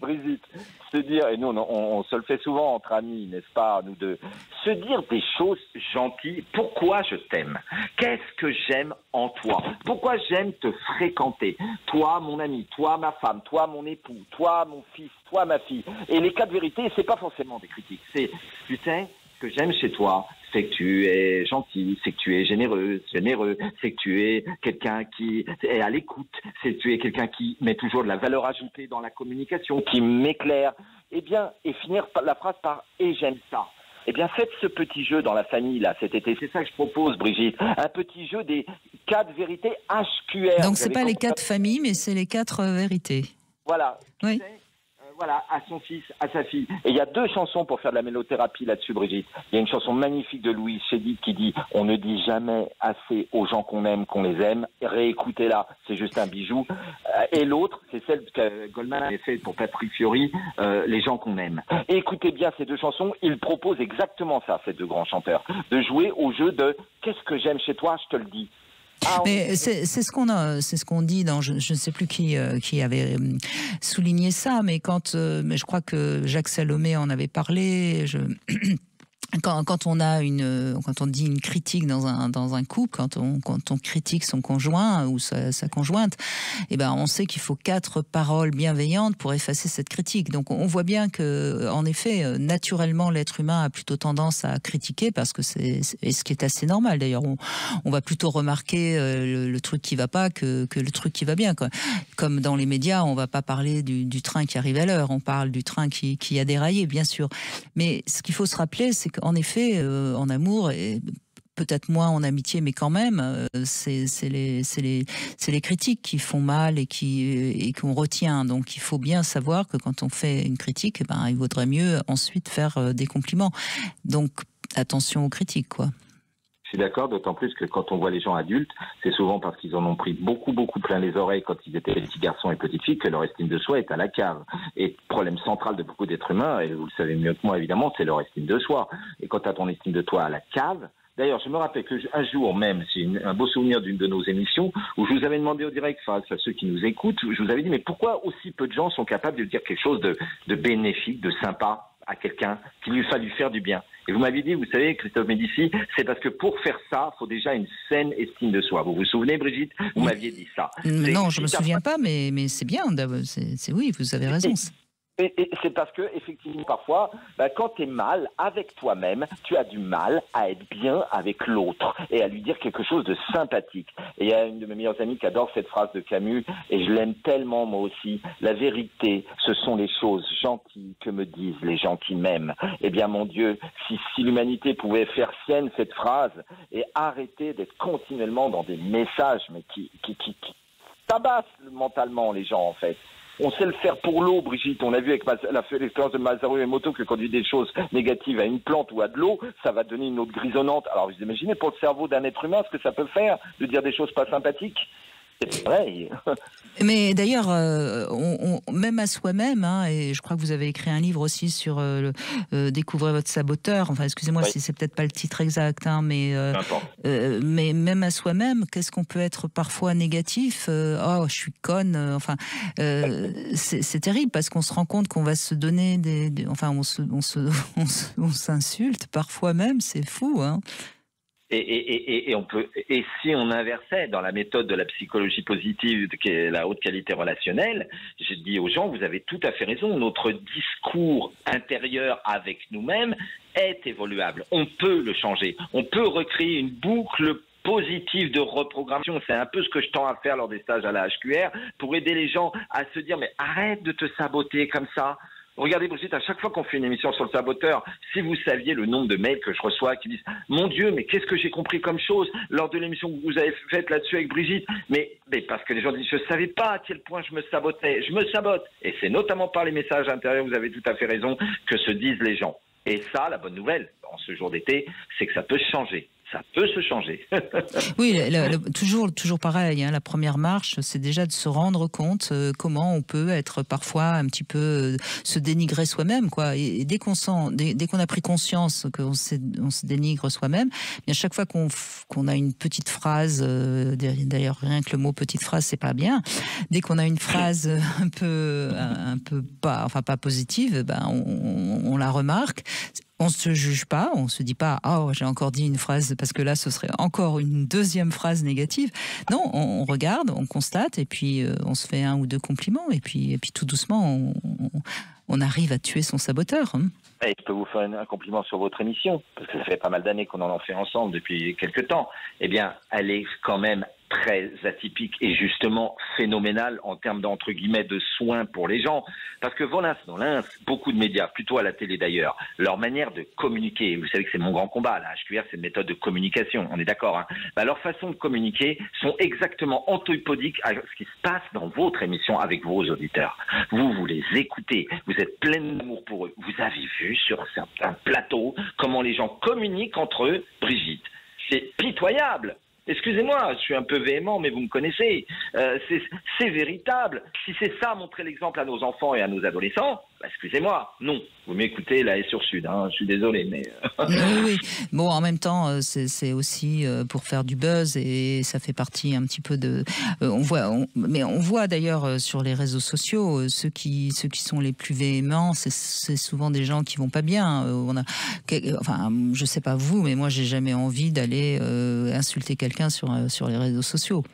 Brigitte, se dire, et nous on se le fait souvent entre amis, n'est-ce pas, nous deux, se dire des choses gentilles. Pourquoi je t'aime? Qu'est-ce que j'aime en toi? Pourquoi j'aime te fréquenter? Toi, mon ami, toi, ma femme, toi, mon époux, toi, mon fils, toi, ma fille. Et les 4 vérités, c'est pas forcément des critiques. C'est, tu sais, ce que j'aime chez toi, c'est que tu es gentil, c'est que tu es généreux, c'est que tu es quelqu'un qui est à l'écoute, c'est que tu es quelqu'un qui met toujours de la valeur ajoutée dans la communication, qui m'éclaire. Eh bien, et finir la phrase par « et j'aime ça ». Eh bien, faites ce petit jeu dans la famille, là, cet été. C'est ça que je propose, Brigitte. Un petit jeu des 4 vérités HQR. Donc, c'est pas les 4 familles, mais c'est les 4 vérités. Voilà. Oui. Voilà, à son fils, à sa fille. Et il y a 2 chansons pour faire de la mélothérapie là-dessus, Brigitte. Il y a une chanson magnifique de Louise Chédid qui dit « On ne dit jamais assez aux gens qu'on aime qu'on les aime. Réécoutez-la, c'est juste un bijou. » Et l'autre, c'est celle que Goldman avait faite pour Patrick Fiori, « Les gens qu'on aime ». Et écoutez bien ces 2 chansons, ils proposent exactement ça, ces 2 grands chanteurs, de jouer au jeu de « Qu'est-ce que j'aime chez toi, je te le dis ». Mais c'est ce qu'on dit dans je ne sais plus qui avait souligné ça, mais mais je crois que Jacques Salomé en avait parlé. Quand on dit une critique dans un couple, quand on critique son conjoint ou sa conjointe, eh ben on sait qu'il faut 4 paroles bienveillantes pour effacer cette critique. Donc on voit bien que, en effet, naturellement l'être humain a plutôt tendance à critiquer parce que c'est ce qui est assez normal. D'ailleurs, on va plutôt remarquer le truc qui va pas que le truc qui va bien. Quoi. Comme dans les médias, on va pas parler du train qui arrive à l'heure, on parle du train qui a déraillé, bien sûr. Mais ce qu'il faut se rappeler, c'est qu'en effet, en amour, et peut-être moins en amitié, mais quand même, c'est les critiques qui font mal et qu'on retient. Donc il faut bien savoir que quand on fait une critique, il vaudrait mieux ensuite faire des compliments. Donc attention aux critiques, quoi. Je suis d'accord, d'autant plus que quand on voit les gens adultes, c'est souvent parce qu'ils en ont pris beaucoup plein les oreilles quand ils étaient petits garçons et petites filles que leur estime de soi est à la cave. Et le problème central de beaucoup d'êtres humains, et vous le savez mieux que moi évidemment, c'est leur estime de soi. Et quand tu as ton estime de toi à la cave, d'ailleurs, je me rappelle qu'un jour même, c'est un beau souvenir d'une de nos émissions, où je vous avais demandé au direct, face à ceux qui nous écoutent, je vous avais dit, mais pourquoi aussi peu de gens sont capables de dire quelque chose de bénéfique, de sympa à quelqu'un qui lui fallu faire du bien? Et vous m'aviez dit, vous savez, Christophe Médici, c'est parce que pour faire ça, il faut déjà une saine estime de soi. Vous vous souvenez, Brigitte? Vous m'aviez dit ça. Non, je ne me souviens pas, mais c'est bien. Oui, vous avez raison. Et c'est parce que, effectivement, parfois, quand tu es mal avec toi-même, tu as du mal à être bien avec l'autre et à lui dire quelque chose de sympathique. Et il y a une de mes meilleures amies qui adore cette phrase de Camus, et je l'aime tellement moi aussi. La vérité, ce sont les choses gentilles que me disent les gens qui m'aiment. Eh bien, mon Dieu, si l'humanité pouvait faire sienne cette phrase et arrêter d'être continuellement dans des messages mais qui tabassent mentalement les gens, en fait. On sait le faire pour l'eau, Brigitte. On a vu avec l'expérience de Masaru Emoto que quand on dit des choses négatives à une plante ou à de l'eau, ça va donner une eau grisonnante. Alors vous imaginez pour le cerveau d'un être humain ce que ça peut faire de dire des choses pas sympathiques? C'est vrai. Mais d'ailleurs, même à soi-même, et je crois que vous avez écrit un livre aussi sur découvrir votre saboteur. Enfin, excusez-moi si c'est peut-être pas le titre exact, mais même à soi-même, qu'est-ce qu'on peut être parfois négatif? Oh, je suis conne. C'est terrible parce qu'on se rend compte qu'on va se donner on s'insulte parfois même. C'est fou, hein. Et si on inversait dans la méthode de la psychologie positive, qui est la haute qualité relationnelle, je dis aux gens, vous avez tout à fait raison, notre discours intérieur avec nous-mêmes est évoluable. On peut le changer. On peut recréer une boucle positive de reprogrammation. C'est un peu ce que je tends à faire lors des stages à la HQR pour aider les gens à se dire, mais arrête de te saboter comme ça. Regardez, Brigitte, à chaque fois qu'on fait une émission sur le saboteur, si vous saviez le nombre de mails que je reçois qui disent « Mon Dieu, mais qu'est-ce que j'ai compris comme chose lors de l'émission que vous avez faite là-dessus avec Brigitte ?» mais parce que les gens disent « Je ne savais pas à quel point je me sabotais. Je me sabote. » Et c'est notamment par les messages intérieurs, vous avez tout à fait raison, que se disent les gens. Et ça, la bonne nouvelle, en ce jour d'été, c'est que ça peut changer. ça peut se changer. Oui, toujours pareil. Hein, la première marche, c'est déjà de se rendre compte comment on peut être parfois un petit peu se dénigrer soi-même, quoi. Et dès qu'on a pris conscience qu'on se dénigre soi-même, bien chaque fois qu'on a une petite phrase, d'ailleurs rien que le mot petite phrase, c'est pas bien. Dès qu'on a une phrase un peu pas positive, ben on la remarque. On se juge pas, on se dit pas oh j'ai encore dit une phrase parce que là ce serait encore une deuxième phrase négative. Non, on regarde, on constate et puis on se fait 1 ou 2 compliments et puis tout doucement on arrive à tuer son saboteur. Hein. Et je peux vous faire un compliment sur votre émission, parce que ça fait pas mal d'années qu'on en fait ensemble depuis quelques temps. Eh bien, elle est quand même très atypique et justement phénoménale en termes d'entre guillemets de soins pour les gens. Parce que voilà, dans beaucoup de médias, plutôt à la télé d'ailleurs, leur manière de communiquer, vous savez que c'est mon grand combat, la HQR, c'est une méthode de communication, on est d'accord, hein, bah, leur façon de communiquer sont exactement antipodiques à ce qui se passe dans votre émission avec vos auditeurs. Vous les écoutez, vous êtes plein d'amour pour eux. Vous avez vu sur certains plateaux comment les gens communiquent entre eux, Brigitte. C'est pitoyable. Excusez-moi, je suis un peu véhément, mais vous me connaissez. C'est véritable. Si c'est ça, montrer l'exemple à nos enfants et à nos adolescents, bah, excusez-moi, non. Vous m'écoutez, là, et sur Sud, hein, je suis désolé, mais... Oui. Bon, en même temps, c'est aussi pour faire du buzz et ça fait partie un petit peu de... on voit d'ailleurs sur les réseaux sociaux, ceux qui sont les plus véhéments, c'est souvent des gens qui vont pas bien. Je sais pas vous, mais moi, j'ai jamais envie d'aller insulter quelqu'un sur les réseaux sociaux.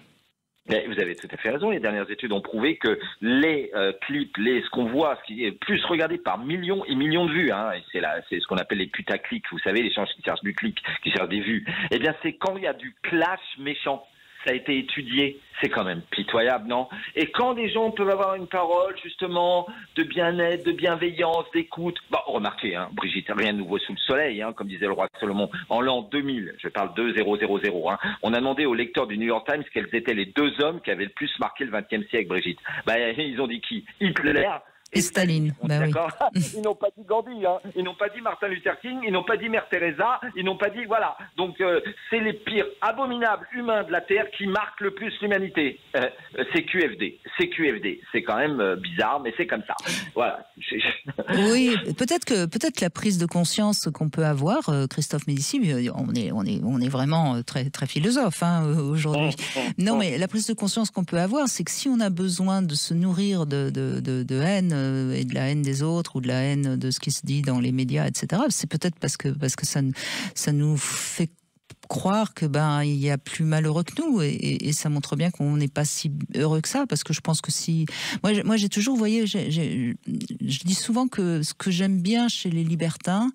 Mais vous avez tout à fait raison. Les dernières études ont prouvé que les clips, ce qu'on voit, ce qui est plus regardé par millions et millions de vues, hein, et c'est ce qu'on appelle les putaclics, vous savez, les gens qui cherchent du clic, qui cherchent des vues. Eh bien, c'est quand il y a du clash méchant. Ça a été étudié, c'est quand même pitoyable, non? Et quand des gens peuvent avoir une parole, justement, de bien-être, de bienveillance, d'écoute... Bon, remarquez, hein, Brigitte, rien de nouveau sous le soleil, hein, comme disait le roi Salomon. En l'an 2000, je parle 2000, hein, on a demandé aux lecteurs du New York Times quels étaient les 2 hommes qui avaient le plus marqué le XXe siècle, Brigitte. Ben, ils ont dit qui? Hitler et Staline. D'accord. Ils n'ont pas dit Gandhi, hein. Ils n'ont pas dit Martin Luther King, ils n'ont pas dit Mère Teresa, ils n'ont pas dit voilà. Donc c'est les pires abominables humains de la Terre qui marquent le plus l'humanité. C'est QFD, c'est quand même bizarre, mais c'est comme ça. Voilà. Oui, peut-être que la prise de conscience qu'on peut avoir, Christophe Médicis, on est vraiment très très philosophe hein, aujourd'hui. Non, mais la prise de conscience qu'on peut avoir, c'est que si on a besoin de se nourrir de haine et de la haine des autres ou de la haine de ce qui se dit dans les médias, etc. C'est peut-être parce que ça nous fait croire que il y a plus malheureux que nous et ça montre bien qu'on n'est pas si heureux que ça, parce que je pense que si moi j'ai toujours, vous voyez, je dis souvent que ce que j'aime bien chez les libertins,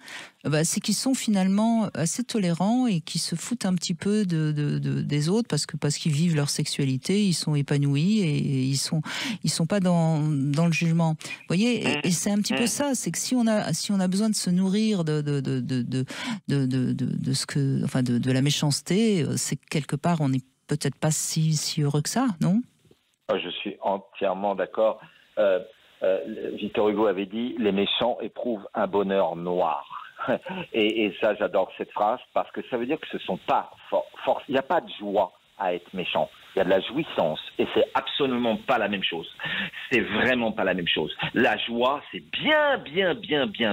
c'est qu'ils sont finalement assez tolérants et qui se foutent un petit peu des autres parce qu'ils vivent leur sexualité, ils sont épanouis et ils sont pas dans le jugement. Vous voyez, et c'est un petit peu ça, c'est que si on a besoin de se nourrir de ce que, enfin de la méchanceté, c'est que quelque part on n'est peut-être pas si heureux que ça, non? Je suis entièrement d'accord. Victor Hugo avait dit « Les méchants éprouvent un bonheur noir ». Et ça, j'adore cette phrase, parce que ça veut dire que ce sont pas force. Il n'y a pas de joie à être méchant. Il y a de la jouissance, et c'est absolument pas la même chose. C'est vraiment pas la même chose. La joie, c'est bien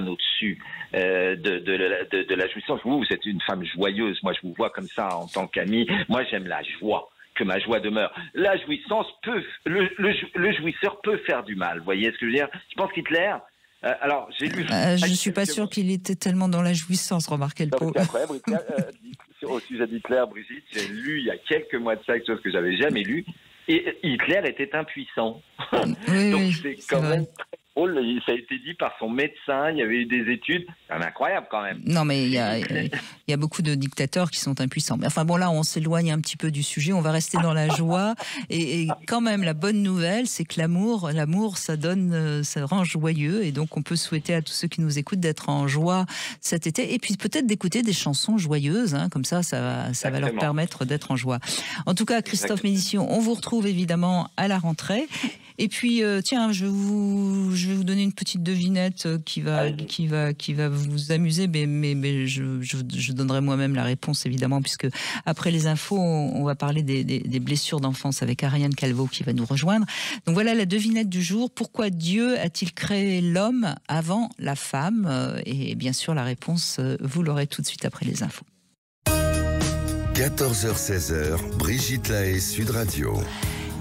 au-dessus de la jouissance. Vous êtes une femme joyeuse. Moi, je vous vois comme ça en tant qu'amie. Moi, j'aime la joie. Que ma joie demeure. La jouissance le jouisseur peut faire du mal. Vous voyez ce que je veux dire? Je pense qu'Hitler. Alors, j'ai lu. Je ne suis pas sûr qu'il était tellement dans la jouissance, remarquez le pauvre. C'est incroyable. Au sujet d'Hitler, Brigitte, j'ai lu il y a quelques mois de ça quelque chose que j'avais jamais lu. Et Hitler était impuissant. Oui, donc oui, c'est quand même très drôle. Ça a été dit par son médecin. Il y avait eu des études. C'est incroyable quand même. Non, mais il y a beaucoup de dictateurs qui sont impuissants. Mais enfin bon, là, on s'éloigne un petit peu du sujet. On va rester dans la joie. Et quand même, la bonne nouvelle, c'est que l'amour, ça rend joyeux. Et donc, on peut souhaiter à tous ceux qui nous écoutent d'être en joie cet été. Et puis peut-être d'écouter des chansons joyeuses. Hein, comme ça va leur permettre d'être en joie. En tout cas, Christophe Médicis, on vous retrouve évidemment à la rentrée. Et puis, tiens, je vais vous donner une petite devinette qui va vous vous amuser, mais je donnerai moi-même la réponse, évidemment, puisque après les infos, on va parler des blessures d'enfance avec Ariane Calvo qui va nous rejoindre. Donc voilà la devinette du jour. Pourquoi Dieu a-t-il créé l'homme avant la femme? Et bien sûr, la réponse, vous l'aurez tout de suite après les infos. 14h-16h, Brigitte Lahaie, Sud Radio.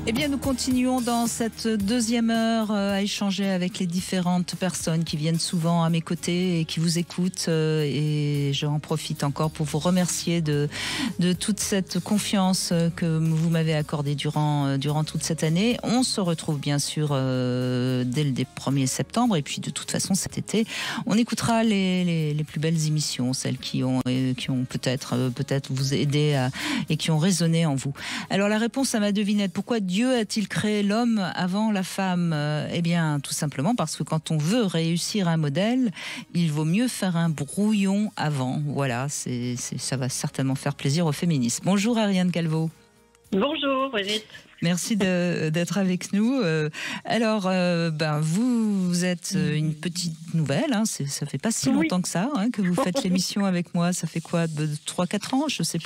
Eh bien, nous continuons dans cette deuxième heure à échanger avec les différentes personnes qui viennent souvent à mes côtés et qui vous écoutent. Et j'en profite encore pour vous remercier de toute cette confiance que vous m'avez accordée durant toute cette année. On se retrouve bien sûr dès le 1er septembre. Et puis, de toute façon, cet été, on écoutera les plus belles émissions, celles qui ont peut-être vous aidé et qui ont résonné en vous. Alors, la réponse à ma devinette, pourquoi Dieu a-t-il créé l'homme avant la femme? Eh bien, tout simplement parce que quand on veut réussir un modèle, il vaut mieux faire un brouillon avant. Voilà, ça va certainement faire plaisir aux féministes. Bonjour Ariane Calvo. Bonjour Brigitte. Merci d'être avec nous. Alors, vous êtes une petite nouvelle, hein, ça fait pas si longtemps que ça que vous faites l'émission avec moi. Ça fait quoi, 3-4 ans? Je sais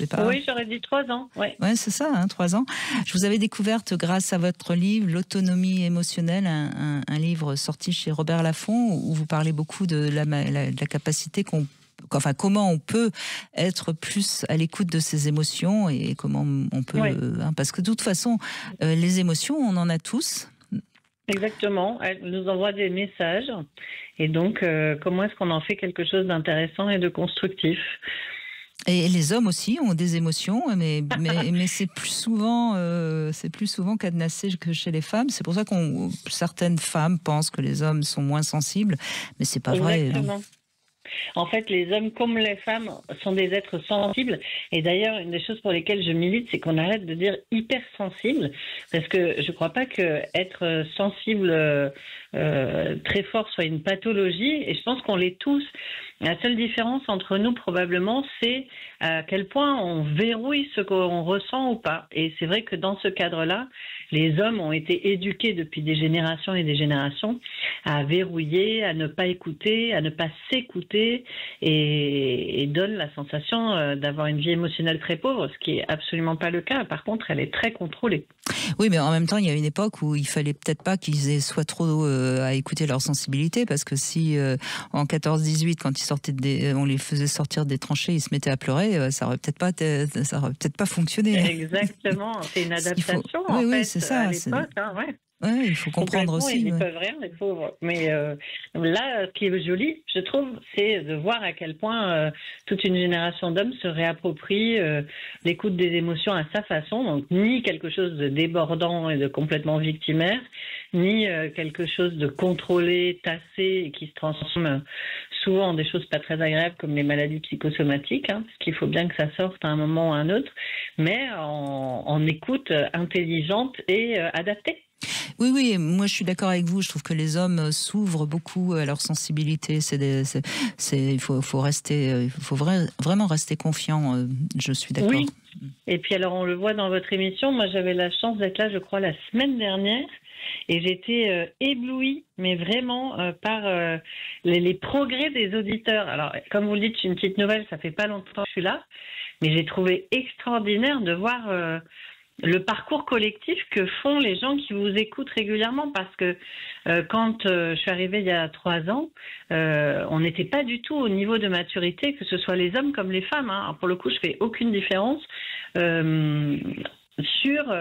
pas. Oui, j'aurais dit 3 ans. Ouais, c'est ça, 3 ans. Je vous avais découverte grâce à votre livre, L'autonomie émotionnelle, un livre sorti chez Robert Laffont, où vous parlez beaucoup de la capacité comment on peut être plus à l'écoute de ses émotions et comment on peut... parce que de toute façon, les émotions, on en a tous. Exactement. Elles nous envoient des messages. Et donc, comment est-ce qu'on en fait quelque chose d'intéressant et de constructif? Et les hommes aussi ont des émotions, mais c'est plus souvent cadenassé que chez les femmes. C'est pour ça que certaines femmes pensent que les hommes sont moins sensibles, mais c'est pas vrai. Exactement. En fait, les hommes comme les femmes sont des êtres sensibles. Et d'ailleurs, une des choses pour lesquelles je milite, c'est qu'on arrête de dire hypersensible. Parce que je ne crois pas qu'être sensible très fort soit une pathologie. Et je pense qu'on l'est tous. La seule différence entre nous, probablement, c'est à quel point on verrouille ce qu'on ressent ou pas. Et c'est vrai que dans ce cadre-là, les hommes ont été éduqués depuis des générations et des générations à verrouiller, à ne pas écouter, à ne pas s'écouter et donnent la sensation d'avoir une vie émotionnelle très pauvre, ce qui est absolument pas le cas. Par contre, elle est très contrôlée. Oui, mais en même temps, il y a une époque où il fallait peut-être pas qu'ils soient trop à écouter leur sensibilité, parce que si en 14-18, quand on les faisait sortir des tranchées, ils se mettaient à pleurer, ça aurait peut-être pas fonctionné. Exactement, c'est une adaptation en fait, c'est ça, à l'époque. Ouais, il faut comprendre aussi. Ils peuvent rien, les pauvres. Mais là, ce qui est joli, je trouve, c'est de voir à quel point toute une génération d'hommes se réapproprie l'écoute des émotions à sa façon. Donc, ni quelque chose de débordant et de complètement victimaire, ni quelque chose de contrôlé, tassé et qui se transforme souvent en des choses pas très agréables comme les maladies psychosomatiques, parce qu'il faut bien que ça sorte à un moment ou à un autre, mais en écoute intelligente et adaptée. Oui, moi je suis d'accord avec vous. Je trouve que les hommes s'ouvrent beaucoup à leur sensibilité. Il faut vraiment rester confiant. Je suis d'accord. Oui. Et puis alors on le voit dans votre émission. Moi j'avais la chance d'être là, je crois, la semaine dernière. Et j'étais éblouie, mais vraiment par les progrès des auditeurs. Alors, comme vous le dites, je suis une petite nouvelle, ça fait pas longtemps que je suis là, mais j'ai trouvé extraordinaire de voir le parcours collectif que font les gens qui vous écoutent régulièrement. Parce que quand je suis arrivée il y a 3 ans, on n'était pas du tout au niveau de maturité, que ce soit les hommes comme les femmes. Alors, pour le coup, je fais aucune différence. Sur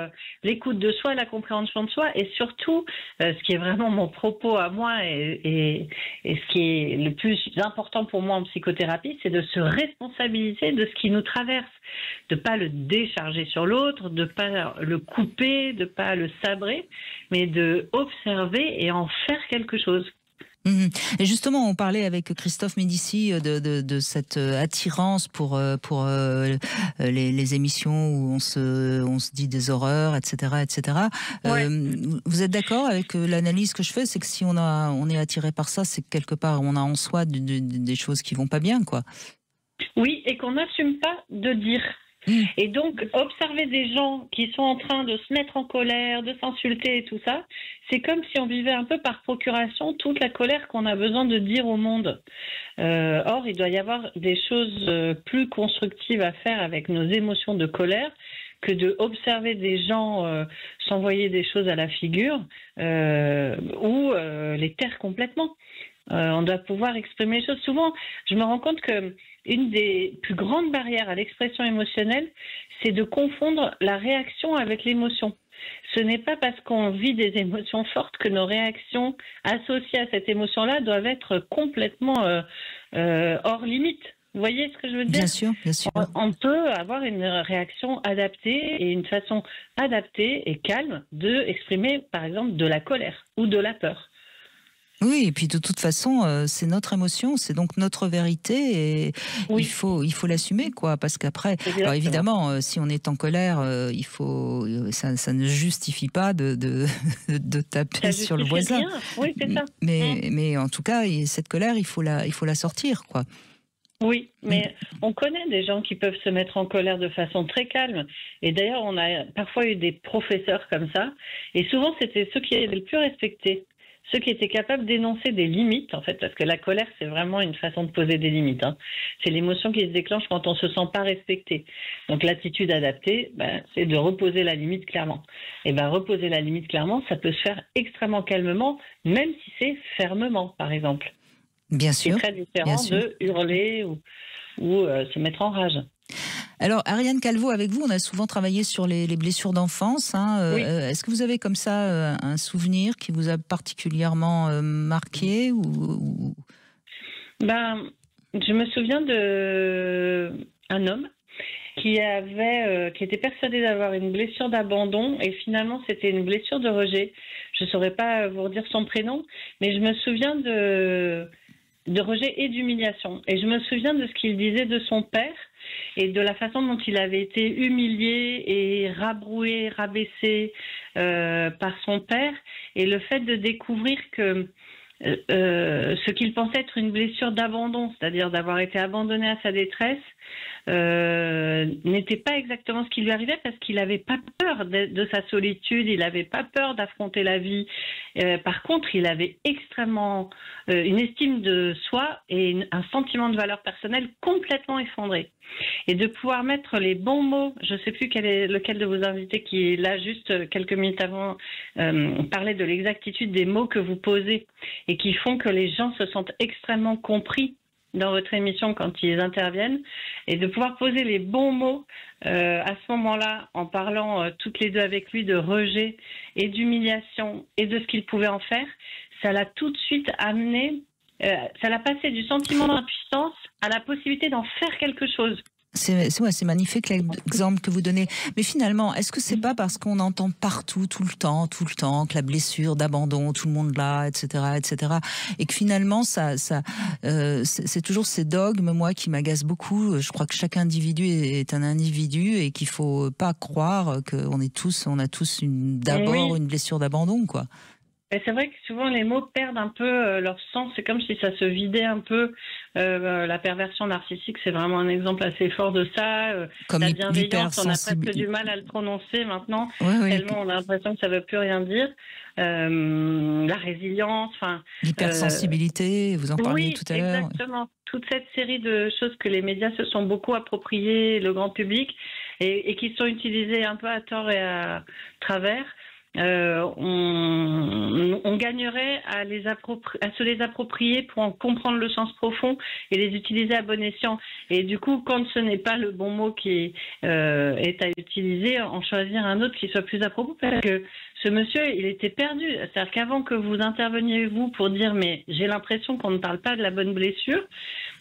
l'écoute de soi, la compréhension de soi et surtout, ce qui est vraiment mon propos à moi et ce qui est le plus important pour moi en psychothérapie, c'est de se responsabiliser de ce qui nous traverse, de pas le décharger sur l'autre, de pas le couper, de pas le sabrer, mais de observer et en faire quelque chose. Et justement, on parlait avec Christophe Médici de cette attirance pour les émissions où on se dit des horreurs, etc., etc. Ouais. Vous êtes d'accord avec l'analyse que je fais, c'est que si on est attiré par ça, c'est que quelque part on a en soi des choses qui vont pas bien, quoi. Oui, et qu'on n'assume pas de dire. Et donc, observer des gens qui sont en train de se mettre en colère, de s'insulter et tout ça, c'est comme si on vivait un peu par procuration toute la colère qu'on a besoin de dire au monde. Or, il doit y avoir des choses plus constructives à faire avec nos émotions de colère que de observer des gens s'envoyer des choses à la figure ou les taire complètement. On doit pouvoir exprimer les choses. Souvent, je me rends compte que une des plus grandes barrières à l'expression émotionnelle, c'est de confondre la réaction avec l'émotion. Ce n'est pas parce qu'on vit des émotions fortes que nos réactions associées à cette émotion-là doivent être complètement hors limite. Vous voyez ce que je veux dire ? Bien sûr, bien sûr. On peut avoir une réaction adaptée et une façon adaptée et calme d'exprimer, par exemple, de la colère ou de la peur. Oui, et puis de toute façon, c'est notre émotion, c'est donc notre vérité et Oui. il faut l'assumer, quoi. Parce qu'après, Exactement. alors évidemment, si on est en colère, ça ne justifie pas de taper Ça sur le justifie voisin. rien. Oui, c'est ça. Mais en tout cas, cette colère, il faut la sortir, quoi. Oui, mais on connaît des gens qui peuvent se mettre en colère de façon très calme. Et d'ailleurs, on a parfois eu des professeurs comme ça. Et souvent, c'était ceux qui étaient le plus respectés. Ceux qui étaient capables d'énoncer des limites, en fait, parce que la colère, c'est vraiment une façon de poser des limites. C'est l'émotion qui se déclenche quand on se sent pas respecté. Donc, l'attitude adaptée, c'est de reposer la limite clairement. Et reposer la limite clairement, ça peut se faire extrêmement calmement, même si c'est fermement, par exemple. Bien sûr. C'est très différent de hurler ou se mettre en rage. Alors, Ariane Calvo, avec vous, on a souvent travaillé sur les blessures d'enfance. Oui. Est-ce que vous avez comme ça un souvenir qui vous a particulièrement marqué ou... Je me souviens d'un homme qui était persuadé d'avoir une blessure d'abandon et finalement c'était une blessure de rejet. Je ne saurais pas vous redire son prénom, mais je me souviens de rejet et d'humiliation. Et je me souviens de ce qu'il disait de son père et de la façon dont il avait été humilié et rabroué, rabaissé par son père, et le fait de découvrir que ce qu'il pensait être une blessure d'abandon, c'est-à-dire d'avoir été abandonné à sa détresse, n'était pas exactement ce qui lui arrivait parce qu'il n'avait pas peur de sa solitude, il n'avait pas peur d'affronter la vie. Par contre, il avait extrêmement une estime de soi et un sentiment de valeur personnelle complètement effondré. Et de pouvoir mettre les bons mots, je ne sais plus lequel de vos invités qui, là, juste quelques minutes avant, parlait de l'exactitude des mots que vous posez et qui font que les gens se sentent extrêmement compris dans votre émission quand ils interviennent, et de pouvoir poser les bons mots à ce moment-là en parlant toutes les deux avec lui de rejet et d'humiliation et de ce qu'il pouvait en faire, ça l'a tout de suite amené, ça l'a passé du sentiment d'impuissance à la possibilité d'en faire quelque chose. C'est magnifique l'exemple que vous donnez. Mais finalement, est-ce que c'est pas parce qu'on entend partout, tout le temps, que la blessure d'abandon, tout le monde là, etc., et que finalement, c'est toujours ces dogmes, moi, qui m'agacent beaucoup. Je crois que chaque individu est un individu et qu'il faut pas croire qu'on a tous d'abord une blessure d'abandon, quoi. Et c'est vrai que souvent les mots perdent un peu leur sens, c'est comme si ça se vidait un peu. La perversion narcissique, c'est vraiment un exemple assez fort de ça. Comme la bienveillance, on a presque du mal à le prononcer maintenant, tellement on a l'impression que ça ne veut plus rien dire. La résilience, l'hypersensibilité, vous en parliez tout à l'heure. Exactement. Toute cette série de choses que les médias se sont beaucoup appropriées, le grand public, et qui sont utilisées un peu à tort et à travers. On gagnerait à se les approprier pour en comprendre le sens profond et les utiliser à bon escient. Et du coup, quand ce n'est pas le bon mot qui est à utiliser, en choisir un autre qui soit plus à propos, parce que ce monsieur, il était perdu. C'est-à-dire qu'avant que vous interveniez, vous, pour dire « mais j'ai l'impression qu'on ne parle pas de la bonne blessure »,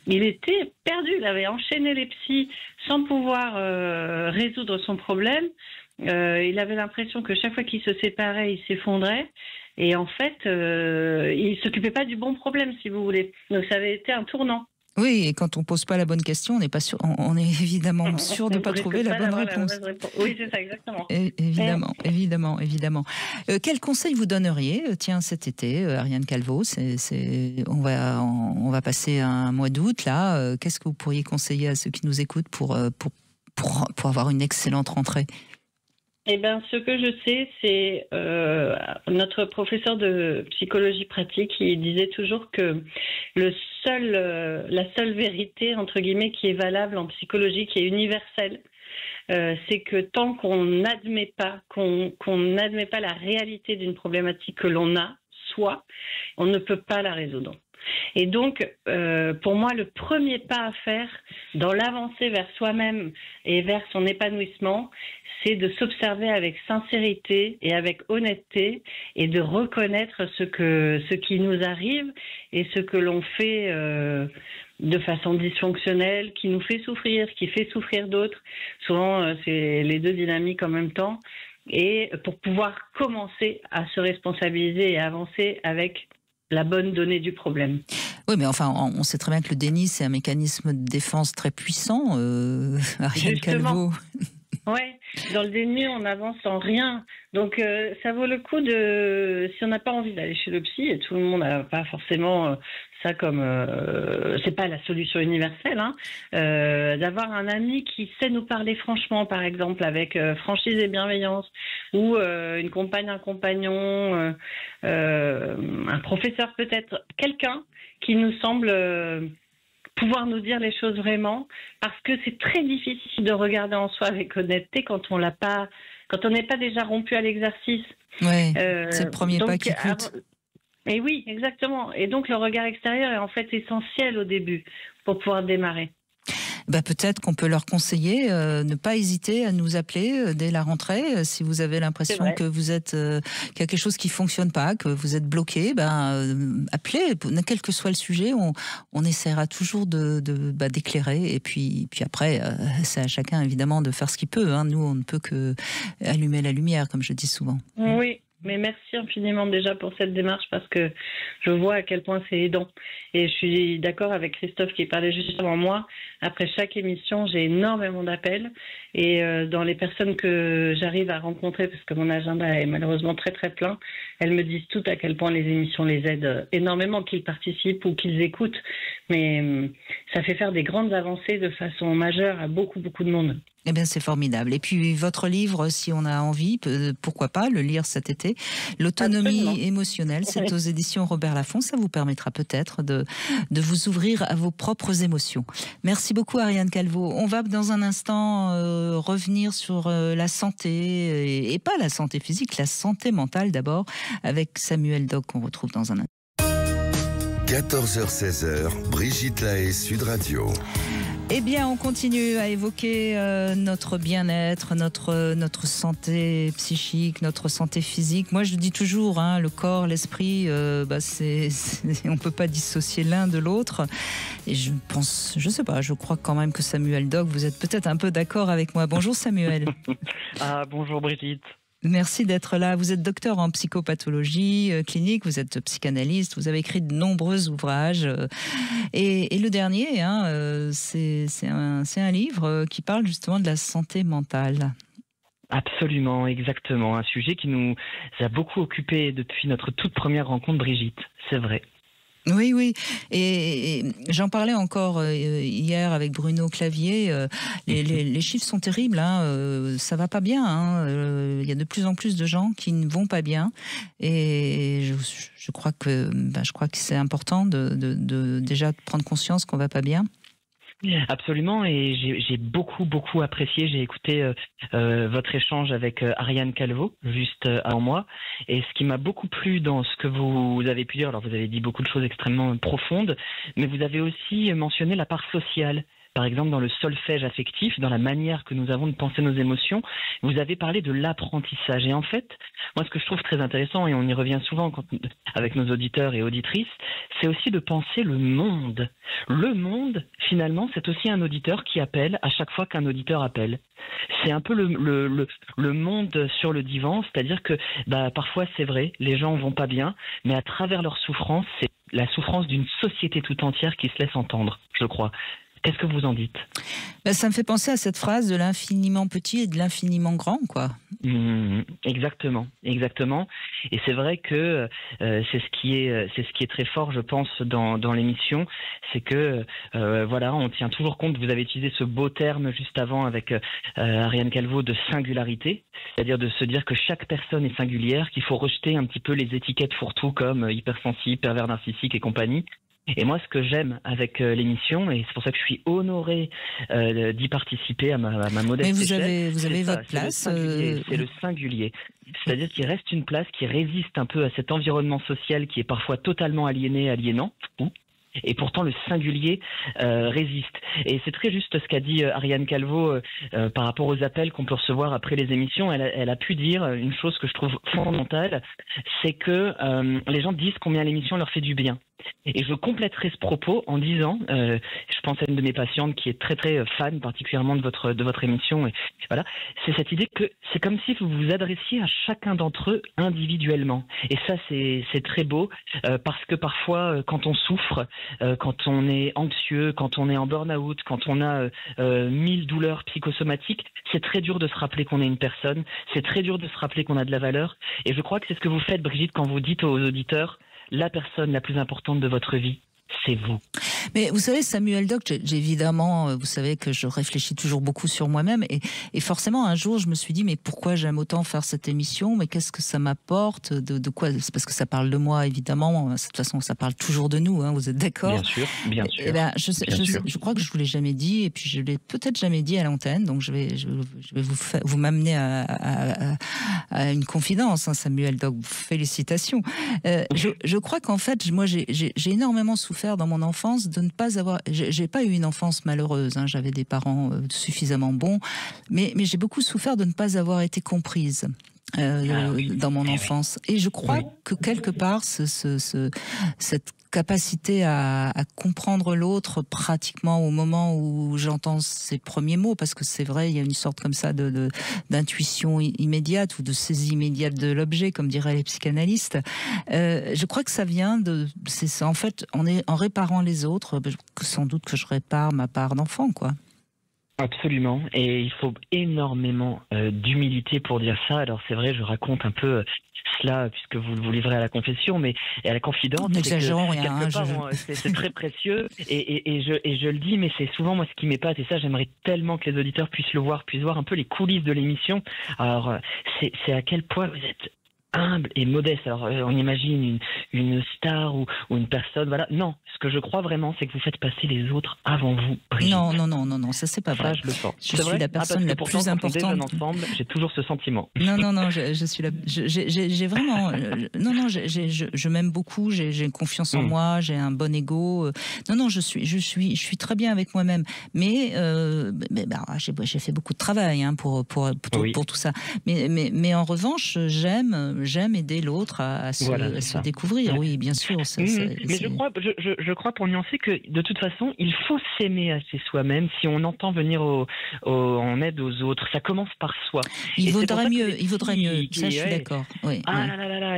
il était perdu. Il avait enchaîné les psys sans pouvoir résoudre son problème. Il avait l'impression que chaque fois qu'il se séparait, il s'effondrait. Et en fait, il ne s'occupait pas du bon problème, si vous voulez. Donc ça avait été un tournant. Oui, et quand on ne pose pas la bonne question, on n'est pas sûr, on est évidemment sûr de ne pas trouver la bonne réponse. Oui, c'est ça, exactement. Évidemment. Quel conseil vous donneriez, cet été, Ariane Calvo, on va passer un mois d'août, là. Qu'est-ce que vous pourriez conseiller à ceux qui nous écoutent pour pour avoir une excellente rentrée? Eh bien, ce que je sais, c'est notre professeur de psychologie pratique, il disait toujours que la seule vérité, entre guillemets, qui est valable en psychologie, qui est universelle, c'est que tant qu'on n'admet pas la réalité d'une problématique que l'on a, on ne peut pas la résoudre. Et donc, pour moi, le premier pas à faire dans l'avancée vers soi-même et vers son épanouissement, c'est de s'observer avec sincérité et avec honnêteté et de reconnaître ce qui nous arrive et ce que l'on fait de façon dysfonctionnelle, qui nous fait souffrir, qui fait souffrir d'autres. Souvent, c'est les deux dynamiques en même temps. Et pour pouvoir commencer à se responsabiliser et avancer avec la bonne donnée du problème. Oui, mais enfin, on sait très bien que le déni, c'est un mécanisme de défense très puissant, Ariane Calvo. Oui, dans le déni, on avance en rien. Donc, ça vaut le coup si on n'a pas envie d'aller chez le psy, et tout le monde n'a pas forcément ça comme... c'est pas la solution universelle, hein, d'avoir un ami qui sait nous parler franchement, par exemple, avec franchise et bienveillance, ou une compagne, un compagnon, un professeur peut-être, quelqu'un qui nous semble... pouvoir nous dire les choses vraiment, parce que c'est très difficile de regarder en soi avec honnêteté quand on n'est pas déjà rompu à l'exercice. Oui, c'est le premier pas qui coûte. Et oui, exactement. Et donc le regard extérieur est en fait essentiel au début pour pouvoir démarrer. Peut-être qu'on peut leur conseiller ne pas hésiter à nous appeler dès la rentrée si vous avez l'impression que vous êtes qu'il y a quelque chose qui fonctionne pas, que vous êtes bloqué. Appelez, quel que soit le sujet, on essaiera toujours d'éclairer. Et puis après, c'est à chacun évidemment de faire ce qu'il peut. Hein. Nous, on ne peut que allumer la lumière, comme je dis souvent. Oui. Mais merci infiniment déjà pour cette démarche parce que je vois à quel point c'est aidant. Et je suis d'accord avec Christophe qui parlait juste avant moi. Après chaque émission, j'ai énormément d'appels. Et dans les personnes que j'arrive à rencontrer, parce que mon agenda est malheureusement très très plein, elles me disent toutes à quel point les émissions les aident énormément, qu'ils participent ou qu'ils écoutent. Mais ça fait faire des grandes avancées de façon majeure à beaucoup de monde. Eh bien, c'est formidable. Et puis, votre livre, si on a envie, pourquoi pas le lire cet été. L'autonomie émotionnelle, c'est aux éditions Robert Laffont. Ça vous permettra peut-être de vous ouvrir à vos propres émotions. Merci beaucoup, Ariane Calvo. On va dans un instant revenir sur la santé, et pas la santé physique, la santé mentale d'abord, avec Samuel Doc qu'on retrouve dans un instant. 14h-16h, Brigitte Lahaie, Sud Radio. Eh bien, on continue à évoquer notre bien-être, notre santé psychique, notre santé physique. Moi, je dis toujours, hein, le corps, l'esprit, on ne peut pas dissocier l'un de l'autre. Et je crois quand même que Samuel Doc, vous êtes peut-être un peu d'accord avec moi. Bonjour Samuel. Bonjour Brigitte. Merci d'être là. Vous êtes docteur en psychopathologie clinique, vous êtes psychanalyste, vous avez écrit de nombreux ouvrages. Et le dernier, c'est un livre qui parle justement de la santé mentale. Absolument, exactement. Un sujet qui nous a beaucoup occupés depuis notre toute première rencontre, Brigitte. C'est vrai. Oui. Et j'en parlais encore hier avec Bruno Clavier. Les chiffres sont terribles. Hein. Ça va pas bien. Il y a de plus en plus de gens qui ne vont pas bien. Et je crois que c'est important de déjà prendre conscience qu'on va pas bien. Absolument, et j'ai beaucoup apprécié. J'ai écouté votre échange avec Ariane Calvo juste avant moi, et ce qui m'a beaucoup plu dans ce que vous avez pu dire, alors vous avez dit beaucoup de choses extrêmement profondes, mais vous avez aussi mentionné la part sociale. Par exemple, dans le solfège affectif, dans la manière que nous avons de penser nos émotions, vous avez parlé de l'apprentissage. Et en fait, moi, ce que je trouve très intéressant, et on y revient souvent avec nos auditeurs et auditrices, c'est aussi de penser le monde. Le monde, finalement, c'est aussi un auditeur qui appelle à chaque fois qu'un auditeur appelle. C'est un peu le monde sur le divan, c'est-à-dire que parfois, c'est vrai, les gens vont pas bien, mais à travers leur souffrance, c'est la souffrance d'une société tout entière qui se laisse entendre, je crois. Qu'est-ce que vous en dites? Ça me fait penser à cette phrase de l'infiniment petit et de l'infiniment grand, quoi. Exactement. Et c'est vrai que c'est ce qui est très fort, je pense, dans l'émission, c'est que voilà, on tient toujours compte. Vous avez utilisé ce beau terme juste avant avec Ariane Calvo de singularité, c'est-à-dire de se dire que chaque personne est singulière, qu'il faut rejeter un petit peu les étiquettes fourre-tout comme hypersensible, pervers narcissique et compagnie. Et moi, ce que j'aime avec l'émission, et c'est pour ça que je suis honoré d'y participer à ma modeste échelle. Mais vous avez votre place. C'est le singulier. C'est-à-dire qu'il reste une place qui résiste un peu à cet environnement social qui est parfois totalement aliénant. Et pourtant, le singulier résiste. Et c'est très juste ce qu'a dit Ariane Calvo par rapport aux appels qu'on peut recevoir après les émissions. Elle a pu dire une chose que je trouve fondamentale, c'est que les gens disent combien l'émission leur fait du bien. Et je compléterai ce propos en disant, je pense à une de mes patientes qui est très très fan particulièrement de votre émission, et voilà, c'est cette idée que c'est comme si vous vous adressiez à chacun d'entre eux individuellement. Et ça c'est très beau parce que parfois quand on souffre, quand on est anxieux, quand on est en burn-out, quand on a 1000 douleurs psychosomatiques, c'est très dur de se rappeler qu'on est une personne, c'est très dur de se rappeler qu'on a de la valeur. Et je crois que c'est ce que vous faites, Brigitte, quand vous dites aux auditeurs: la personne la plus importante de votre vie, c'est vous. Mais vous savez, Samuel Doc, j'ai évidemment, vous savez que je réfléchis toujours beaucoup sur moi-même, et forcément un jour je me suis dit, mais pourquoi j'aime autant faire cette émission, mais qu'est-ce que ça m'apporte, de quoi? C'est parce que ça parle de moi, évidemment, de toute façon ça parle toujours de nous, hein, vous êtes d'accord? Bien sûr. Et ben, je crois que je vous l'ai jamais dit, et puis je l'ai peut-être jamais dit à l'antenne, donc je vais vous m'amener à une confidence, hein, Samuel Doc, félicitations. Je crois qu'en fait, moi j'ai énormément souffert dans mon enfance de ne pas avoir... J'ai pas eu une enfance malheureuse, hein, j'avais des parents suffisamment bons, mais j'ai beaucoup souffert de ne pas avoir été comprise dans mon enfance. Et je crois que quelque part, cette capacité à comprendre l'autre pratiquement au moment où j'entends ses premiers mots, parce que c'est vrai, il y a une sorte comme ça d'intuition immédiate ou de saisie immédiate de l'objet, comme diraient les psychanalystes. Je crois que ça vient c'est en fait, en réparant les autres, sans doute que je répare ma part d'enfant, quoi. Absolument, et il faut énormément d'humilité pour dire ça. Alors c'est vrai, je raconte un peu cela puisque vous livrez à la confession, mais à la confidence. N'exagérons rien. C'est très précieux, et je le dis, mais c'est souvent moi ce qui m'épate, et ça j'aimerais tellement que les auditeurs puissent voir un peu les coulisses de l'émission. Alors c'est à quel point vous êtes humble et modeste. Alors on imagine une star ou une personne, voilà. Non, ce que je crois vraiment, c'est que vous faites passer les autres avant vous, Brigitte. Non, ça c'est pas vrai. Ça, je le sens. Je suis la personne la plus importante. Quand on déjeune ensemble, j'ai toujours ce sentiment. Non, je suis j'ai vraiment je m'aime beaucoup, j'ai confiance en moi, j'ai un bon ego. Non, je suis très bien avec moi-même, mais j'ai fait beaucoup de travail, hein, pour tout ça. Mais en revanche, j'aime aider l'autre à se découvrir. Oui, bien sûr. Mais je crois pour nuancer que de toute façon, il faut s'aimer assez soi-même si on entend venir en aide aux autres. Ça commence par soi. Il vaudrait mieux. Ça, je suis d'accord. Oui,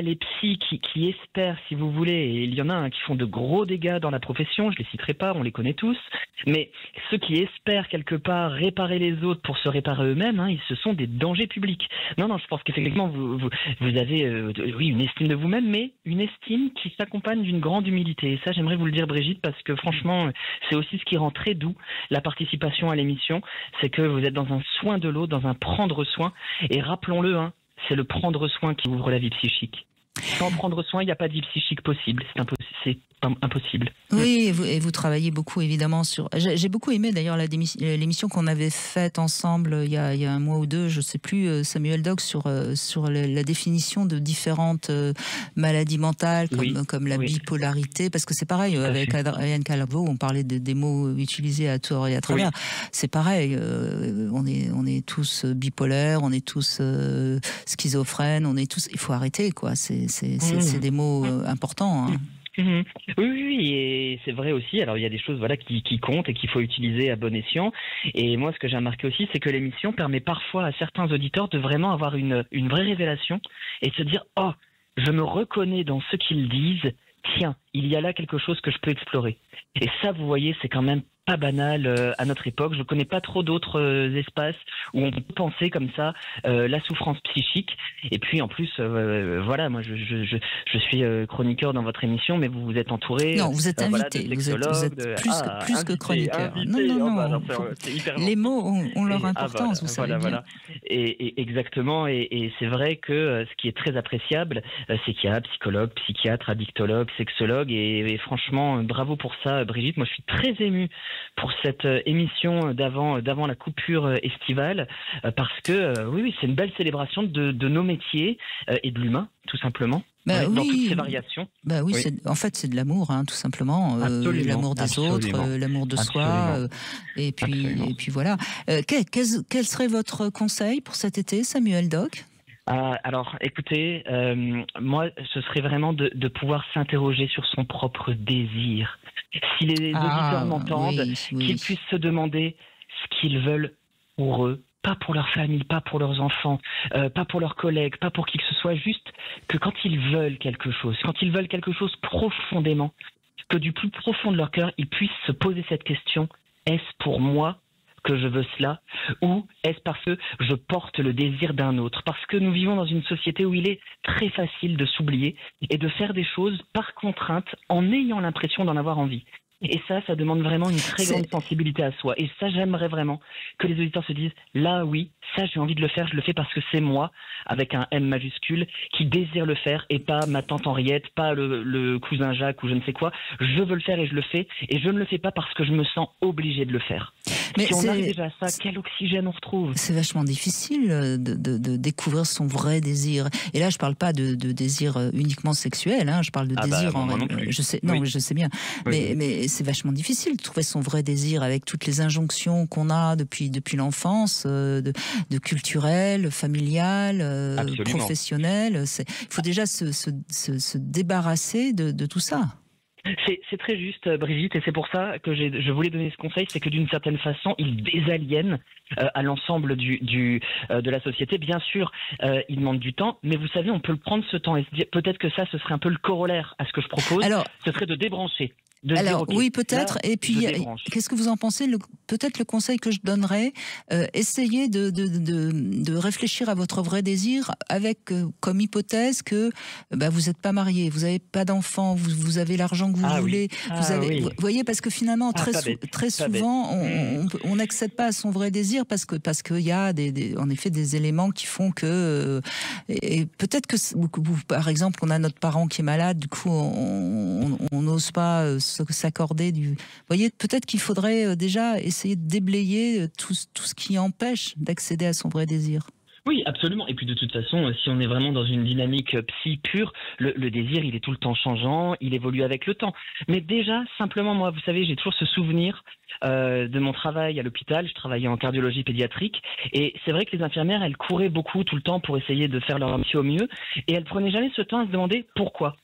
les psys qui espèrent, si vous voulez, et il y en a qui font de gros dégâts dans la profession. Je les citerai pas, on les connaît tous. Mais ceux qui espèrent quelque part réparer les autres pour se réparer eux-mêmes, hein, ce sont des dangers publics. Non, je pense qu'effectivement vous avez une estime de vous-même, mais une estime qui s'accompagne d'une grande humilité. Et ça, j'aimerais vous le dire, Brigitte, parce que franchement, c'est aussi ce qui rend très doux la participation à l'émission, c'est que vous êtes dans un soin de l'autre, dans un prendre soin. Et rappelons-le, hein, c'est le prendre soin qui ouvre la vie psychique. Sans prendre soin, il n'y a pas de vie psychique possible. C'est impossible. Oui, et vous travaillez beaucoup évidemment sur... J'ai beaucoup aimé d'ailleurs l'émission qu'on avait faite ensemble il y a un mois ou deux, je ne sais plus, Samuel Doc, sur la définition de différentes maladies mentales comme la bipolarité, parce que c'est pareil, avec Ariane Calvo, on parlait des mots utilisés à tort et à travers. C'est pareil, on est tous bipolaires, on est tous schizophrènes, on est tous... Il faut arrêter, quoi. C'est des mots importants, hein. Oui, et c'est vrai aussi. Alors il y a des choses qui comptent et qu'il faut utiliser à bon escient. Et moi, ce que j'ai remarqué aussi, c'est que l'émission permet parfois à certains auditeurs de vraiment avoir une vraie révélation et de se dire: oh, je me reconnais dans ce qu'ils disent. Tiens, il y a là quelque chose que je peux explorer. Et ça, vous voyez, c'est quand même pas banal à notre époque. Je connais pas trop d'autres espaces où on peut penser comme ça la souffrance psychique. Et puis en plus, voilà, moi je suis chroniqueur dans votre émission, mais vous êtes entouré. Non, vous êtes invité. Vous êtes plus que chroniqueur. Non. C'est hyper les mots ont leur importance, vous savez bien. Voilà. Et exactement. Et c'est vrai que ce qui est très appréciable, c'est qu'il y a psychologue, psychiatre, addictologue, sexologue. Et franchement, bravo pour ça, Brigitte. Moi, je suis très ému pour cette émission d'avant la coupure estivale, parce que oui, c'est une belle célébration de nos métiers et de l'humain, tout simplement. Dans toutes ses variations. Oui. En fait, c'est de l'amour, hein, tout simplement. L'amour des autres, l'amour de soi. Et puis voilà. Quel serait votre conseil pour cet été, Samuel Doc ? Alors, écoutez, moi, ce serait vraiment de pouvoir s'interroger sur son propre désir. Si les auditeurs m'entendent, qu'ils puissent se demander ce qu'ils veulent pour eux, pas pour leur famille, pas pour leurs enfants, pas pour leurs collègues, pas pour qui que ce soit, juste que quand ils veulent quelque chose profondément, que du plus profond de leur cœur, ils puissent se poser cette question: est-ce pour moi que je veux cela, ou est-ce parce que je porte le désir d'un autre? Parce que nous vivons dans une société où il est très facile de s'oublier et de faire des choses par contrainte en ayant l'impression d'en avoir envie. Et ça demande vraiment une très grande sensibilité à soi. Et ça, j'aimerais vraiment que les auditeurs se disent: là, oui, ça, j'ai envie de le faire, je le fais parce que c'est moi, avec un M majuscule, qui désire le faire, et pas ma tante Henriette, pas le cousin Jacques ou je ne sais quoi. Je veux le faire et je le fais, et je ne le fais pas parce que je me sens obligé de le faire. Mais si on arrive déjà à ça, quel oxygène on retrouve? C'est vachement difficile de découvrir son vrai désir. Et là, je parle pas de désir uniquement sexuel, hein, je parle de désir je sais bien. Oui. Mais c'est vachement difficile de trouver son vrai désir avec toutes les injonctions qu'on a depuis l'enfance, de culturel, familial, professionnel. Il faut déjà se débarrasser de tout ça. C'est très juste, Brigitte, et c'est pour ça que je voulais donner ce conseil, c'est que d'une certaine façon, il désaliène à l'ensemble de la société. Bien sûr, il demande du temps, mais vous savez, on peut le prendre ce temps et se dire, peut-être que ça, ce serait un peu le corollaire à ce que je propose. Alors, ce serait de débrancher. Oui, peut-être. Et puis, qu'est-ce que vous en pensez? Peut-être le conseil que je donnerais, essayez de réfléchir à votre vrai désir avec comme hypothèse que vous n'êtes pas marié, vous n'avez pas d'enfant, vous avez l'argent que vous voulez. Vous voyez, parce que finalement, très souvent, on n'accède pas à son vrai désir parce qu'il y a en effet des éléments qui font que... et peut-être que, par exemple, on a notre parent qui est malade, du coup, on n'ose pas... s'accorder Vous voyez, peut-être qu'il faudrait déjà essayer de déblayer tout ce qui empêche d'accéder à son vrai désir. Oui, absolument. Et puis de toute façon, si on est vraiment dans une dynamique psy pure, le désir, il est tout le temps changeant, il évolue avec le temps. Mais déjà, simplement, moi, vous savez, j'ai toujours ce souvenir de mon travail à l'hôpital. Je travaillais en cardiologie pédiatrique. Et c'est vrai que les infirmières, elles couraient beaucoup tout le temps pour essayer de faire leur métier au mieux. Et elles prenaient jamais ce temps à se demander pourquoi.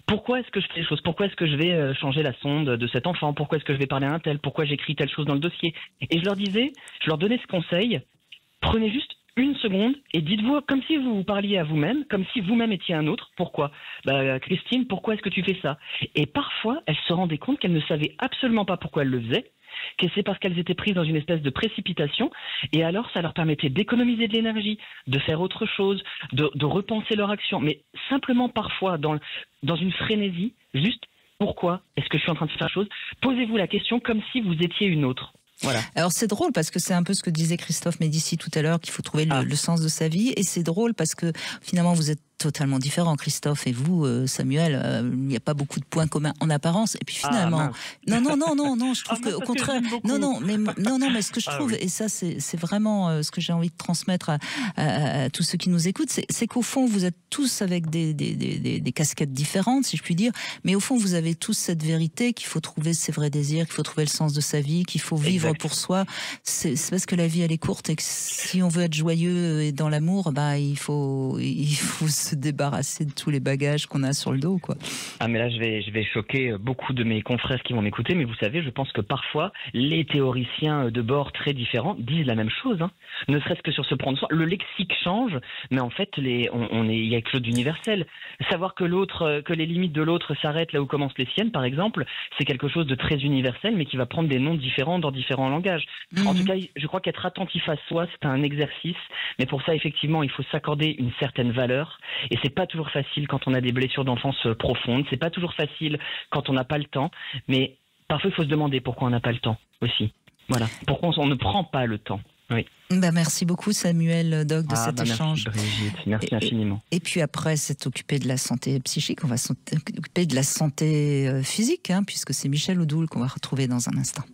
Pourquoi est-ce que je fais les choses? Pourquoi est-ce que je vais changer la sonde de cet enfant? Pourquoi est-ce que je vais parler à un tel? Pourquoi j'écris telle chose dans le dossier? Et je leur donnais ce conseil: prenez juste une seconde et dites-vous, comme si vous parliez à vous-même, comme si vous-même étiez un autre. Pourquoi? Christine, pourquoi est-ce que tu fais ça? Et parfois, elles se rendaient compte qu'elles ne savaient absolument pas pourquoi elles le faisaient, que c'est parce qu'elles étaient prises dans une espèce de précipitation, et alors ça leur permettait d'économiser de l'énergie, de faire autre chose, de repenser leur action, mais simplement parfois dans une frénésie, juste pourquoi est-ce que je suis en train de faire chose? Posez-vous la question comme si vous étiez une autre. Voilà. Alors c'est drôle parce que c'est un peu ce que disait Christophe Médici tout à l'heure, qu'il faut trouver le sens de sa vie, et c'est drôle parce que finalement vous êtes totalement différents, Christophe, et vous, Samuel, il n'y a pas beaucoup de points communs en apparence. Et puis finalement, non, je trouve qu'au contraire, non, mais ce que je trouve, et ça c'est vraiment ce que j'ai envie de transmettre à tous ceux qui nous écoutent, c'est qu'au fond vous êtes tous avec des casquettes différentes, si je puis dire, mais au fond vous avez tous cette vérité qu'il faut trouver ses vrais désirs, qu'il faut trouver le sens de sa vie, qu'il faut vivre pour soi. C'est parce que la vie elle est courte et que si on veut être joyeux et dans l'amour, il faut se débarrasser de tous les bagages qu'on a sur le dos, quoi. Ah mais là je vais choquer beaucoup de mes confrères qui vont m'écouter, mais vous savez, je pense que parfois les théoriciens de bords très différents disent la même chose, hein. Ne serait-ce que sur se prendre soin. Le lexique change, mais en fait il y a quelque chose d'universel. Savoir que que les limites de l'autre s'arrêtent là où commencent les siennes, par exemple, c'est quelque chose de très universel, mais qui va prendre des noms différents dans différents langages. En tout cas, je crois qu'être attentif à soi, c'est un exercice, mais pour ça, effectivement, il faut s'accorder une certaine valeur, et c'est pas toujours facile quand on a des blessures d'enfance profondes, c'est pas toujours facile quand on n'a pas le temps, mais parfois il faut se demander pourquoi on n'a pas le temps aussi. Voilà, pourquoi on ne prend pas le temps. Oui. Merci beaucoup Samuel Doc de cet échange. Merci Brigitte, merci infiniment. Et puis après, c'est occuper de la santé psychique, on va s'occuper de la santé physique, hein, puisque c'est Michel Odoul qu'on va retrouver dans un instant.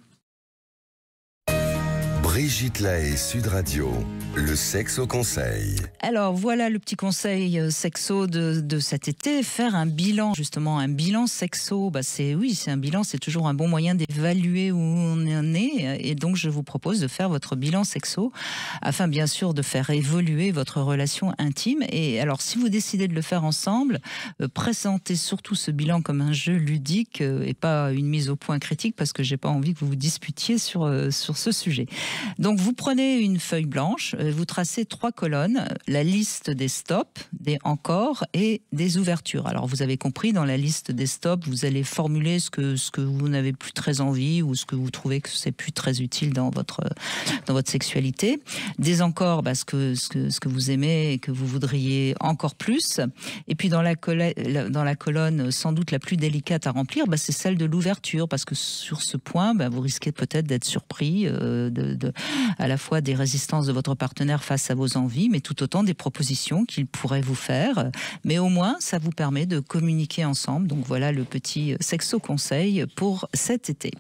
Brigitte Lahaie, Sud Radio, le sexe au conseil. Alors voilà le petit conseil sexo de cet été, faire un bilan, justement, un bilan sexo. C'est un bilan, c'est toujours un bon moyen d'évaluer où on est, et donc je vous propose de faire votre bilan sexo, afin bien sûr de faire évoluer votre relation intime. Et alors si vous décidez de le faire ensemble, présentez surtout ce bilan comme un jeu ludique et pas une mise au point critique, parce que j'ai pas envie que vous vous disputiez sur ce sujet. Donc vous prenez une feuille blanche, vous tracez 3 colonnes, la liste des stops, des encore et des ouvertures. Alors vous avez compris, dans la liste des stops, vous allez formuler ce que vous n'avez plus très envie ou ce que vous trouvez que c'est plus très utile dans votre sexualité. Des encore, ce que vous aimez et que vous voudriez encore plus. Et puis dans la colonne sans doute la plus délicate à remplir, c'est celle de l'ouverture, parce que sur ce point, vous risquez peut-être d'être surpris à la fois des résistances de votre partenaire face à vos envies, mais tout autant des propositions qu'il pourrait vous faire. Mais au moins, ça vous permet de communiquer ensemble. Donc voilà le petit sexo-conseil pour cet été.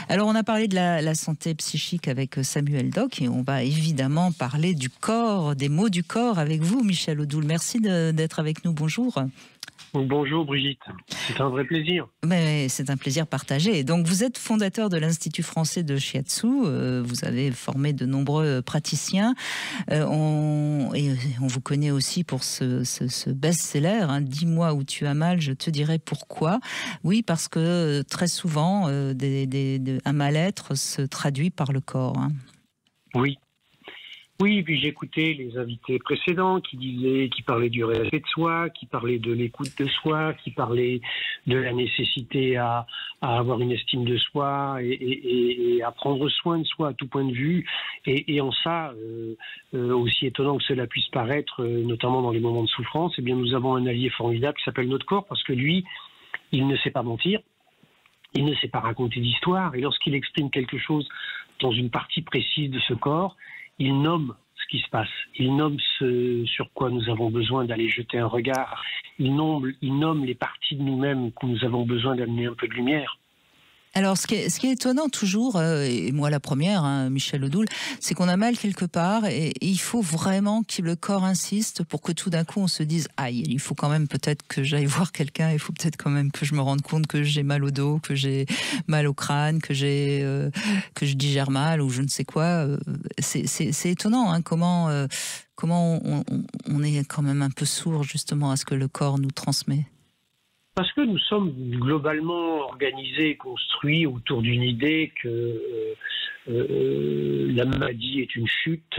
Alors on a parlé de la santé psychique avec Samuel Doc, et on va évidemment parler du corps, des mots du corps avec vous, Michel Odoul. Merci d'être avec nous. Bonjour. Bonjour Brigitte, c'est un vrai plaisir. Mais c'est un plaisir partagé. Donc vous êtes fondateur de l'Institut français de Shiatsu, vous avez formé de nombreux praticiens, on vous connaît aussi pour ce best-seller, hein, 10 mois où tu as mal, je te dirai pourquoi. Oui, parce que très souvent, un mal-être se traduit par le corps. Hein. Oui, puis j'écoutais les invités précédents qui parlaient du respect de soi, qui parlaient de l'écoute de soi, qui parlaient de la nécessité à avoir une estime de soi et à prendre soin de soi à tout point de vue. Et en ça, aussi étonnant que cela puisse paraître, notamment dans les moments de souffrance, eh bien nous avons un allié formidable qui s'appelle notre corps, parce que lui, il ne sait pas mentir, il ne sait pas raconter d'histoire, et lorsqu'il exprime quelque chose dans une partie précise de ce corps, il nomme ce qui se passe, il nomme ce sur quoi nous avons besoin d'aller jeter un regard, il nomme les parties de nous-mêmes que nous avons besoin d'amener un peu de lumière. Alors, ce qui est étonnant toujours, et moi la première, hein, Michel Odoul, c'est qu'on a mal quelque part et il faut vraiment que le corps insiste pour que tout d'un coup on se dise « Aïe, il faut quand même peut-être que j'aille voir quelqu'un, il faut peut-être quand même que je me rende compte que j'ai mal au dos, que j'ai mal au crâne, que je digère mal ou je ne sais quoi. » C'est étonnant, hein, comment on est quand même un peu sourd justement à ce que le corps nous transmet. Parce que nous sommes globalement organisés, construits autour d'une idée que la maladie est une chute,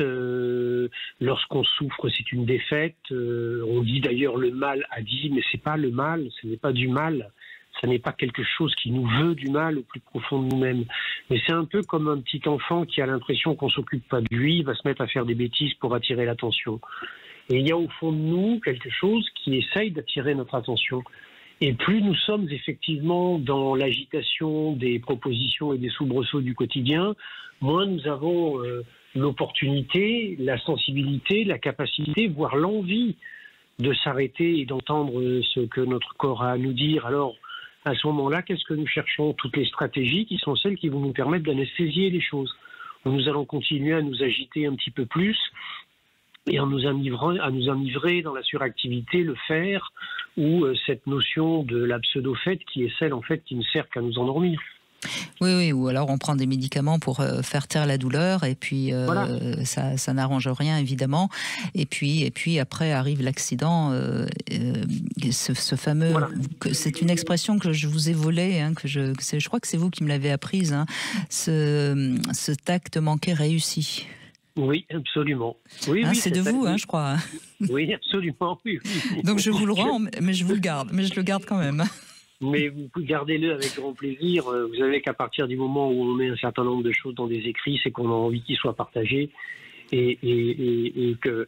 lorsqu'on souffre c'est une défaite. On dit d'ailleurs le mal a dit, mais c'est pas le mal, ce n'est pas du mal, ce n'est pas quelque chose qui nous veut du mal au plus profond de nous-mêmes. Mais c'est un peu comme un petit enfant qui a l'impression qu'on s'occupe pas de lui, il va se mettre à faire des bêtises pour attirer l'attention. Et il y a au fond de nous quelque chose qui essaye d'attirer notre attention. Et plus nous sommes effectivement dans l'agitation des propositions et des soubresauts du quotidien, moins nous avons l'opportunité, la sensibilité, la capacité, voire l'envie de s'arrêter et d'entendre ce que notre corps a à nous dire. Alors, à ce moment-là, qu'est-ce que nous cherchons? Toutes les stratégies qui sont celles qui vont nous permettre d'anesthésier les choses. Nous allons continuer à nous agiter un petit peu plus, et à nous enivrer dans la suractivité, le faire, ou cette notion de la pseudo-fête qui est celle en fait qui ne sert qu'à nous endormir. Oui, ou alors on prend des médicaments pour faire taire la douleur, et puis ça n'arrange rien, évidemment. Et puis après arrive l'accident, ce fameux... C'est une expression que je vous ai volée, hein, je crois que c'est vous qui me l'avez apprise, hein, ce tact manqué réussi. Oui, absolument. Oui, c'est de vous, je crois. Oui, absolument. Oui. Donc je vous le rends, mais je le garde quand même. Mais vous gardez-le avec grand plaisir. Vous savez qu'à partir du moment où on met un certain nombre de choses dans des écrits, c'est qu'on a envie qu'ils soient partagés, et que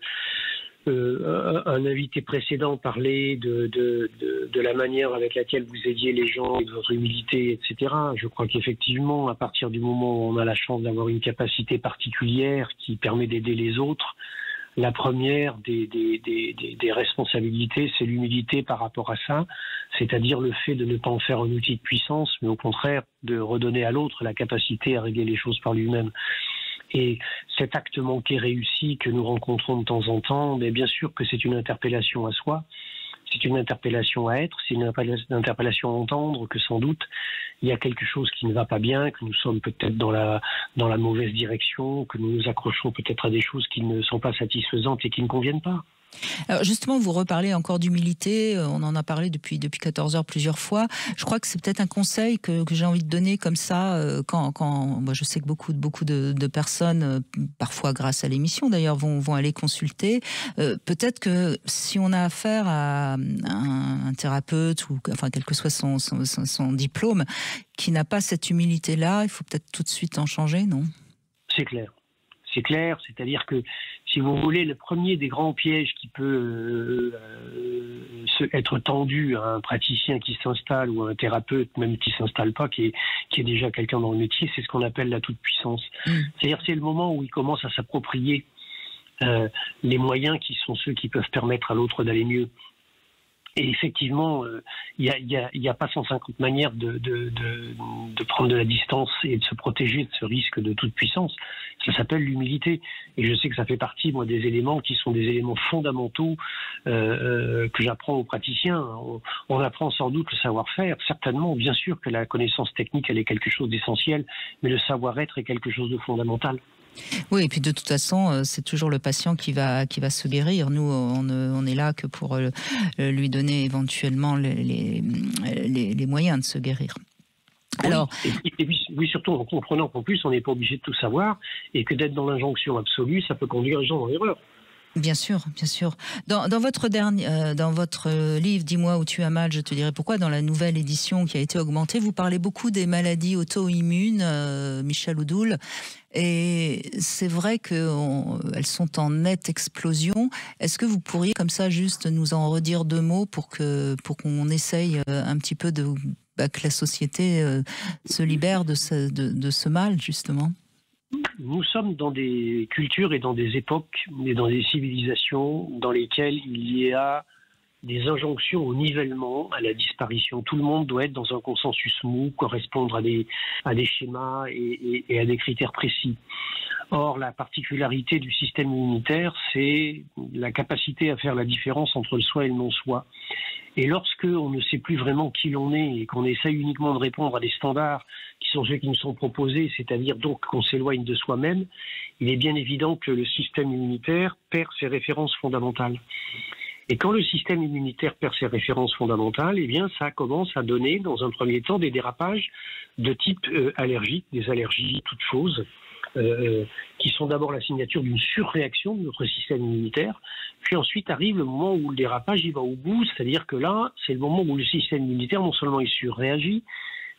un invité précédent parlait de la manière avec laquelle vous aidiez les gens, et de votre humilité, etc. Je crois qu'effectivement, à partir du moment où on a la chance d'avoir une capacité particulière qui permet d'aider les autres, la première des responsabilités, c'est l'humilité par rapport à ça, c'est-à-dire le fait de ne pas en faire un outil de puissance, mais au contraire de redonner à l'autre la capacité à régler les choses par lui-même. Et cet acte manqué réussi que nous rencontrons de temps en temps, mais bien sûr que c'est une interpellation à soi, c'est une interpellation à être, c'est une interpellation à entendre, que sans doute il y a quelque chose qui ne va pas bien, que nous sommes peut-être dans la mauvaise direction, que nous nous accrochons peut-être à des choses qui ne sont pas satisfaisantes et qui ne conviennent pas. Alors justement, vous reparlez encore d'humilité, on en a parlé depuis 14 heures plusieurs fois. Je crois que c'est peut-être un conseil que j'ai envie de donner comme ça, quand moi je sais que beaucoup de personnes, parfois grâce à l'émission d'ailleurs, vont aller consulter. Peut-être que si on a affaire à un thérapeute, ou enfin quel que soit son diplôme, qui n'a pas cette humilité-là, il faut peut-être tout de suite en changer, non ? C'est clair. C'est clair, c'est-à-dire que, si vous voulez, le premier des grands pièges qui peut être tendu à un praticien qui s'installe, ou à un thérapeute, même qui ne s'installe pas, qui est déjà quelqu'un dans le métier, c'est ce qu'on appelle la toute-puissance. C'est-à-dire c'est le moment où il commence à s'approprier les moyens qui sont ceux qui peuvent permettre à l'autre d'aller mieux. Et effectivement, il y a pas 150 manières de prendre de la distance et de se protéger de ce risque de toute puissance. Ça s'appelle l'humilité. Et je sais que ça fait partie, moi, des éléments qui sont des éléments fondamentaux que j'apprends aux praticiens. On apprend sans doute le savoir-faire, certainement. Bien sûr que la connaissance technique, elle est quelque chose d'essentiel, mais le savoir-être est quelque chose de fondamental. Oui, et puis de toute façon, c'est toujours le patient qui va se guérir. Nous, on est là que pour lui donner éventuellement les moyens de se guérir. Alors, et puis surtout en comprenant qu'en plus, on n'est pas obligé de tout savoir, et que d'être dans l'injonction absolue, ça peut conduire les gens dans l'erreur. Bien sûr, bien sûr. Dans votre livre « Dis-moi où tu as mal, je te dirai pourquoi », dans la nouvelle édition qui a été augmentée, vous parlez beaucoup des maladies auto-immunes, Michel Oudoul, et c'est vrai qu'elles sont en nette explosion. Est-ce que vous pourriez comme ça juste nous en redire deux mots pour qu'on essaye un petit peu que la société se libère de ce mal, justement ? Nous sommes dans des cultures et dans des époques et dans des civilisations dans lesquelles il y a des injonctions au nivellement, à la disparition. Tout le monde doit être dans un consensus mou, correspondre à des schémas et à des critères précis. Or, la particularité du système immunitaire, c'est la capacité à faire la différence entre le soi et le non-soi. Et lorsque on ne sait plus vraiment qui l'on est et qu'on essaie uniquement de répondre à des standards qui sont ceux qui nous sont proposés, c'est-à-dire donc qu'on s'éloigne de soi-même, il est bien évident que le système immunitaire perd ses références fondamentales. Et quand le système immunitaire perd ses références fondamentales, eh bien, ça commence à donner, dans un premier temps, des dérapages de type allergique, des allergies toutes choses, qui sont d'abord la signature d'une surréaction de notre système immunitaire. Puis ensuite arrive le moment où le dérapage il va au bout, c'est-à-dire que là, c'est le moment où le système immunitaire, non seulement il surréagit,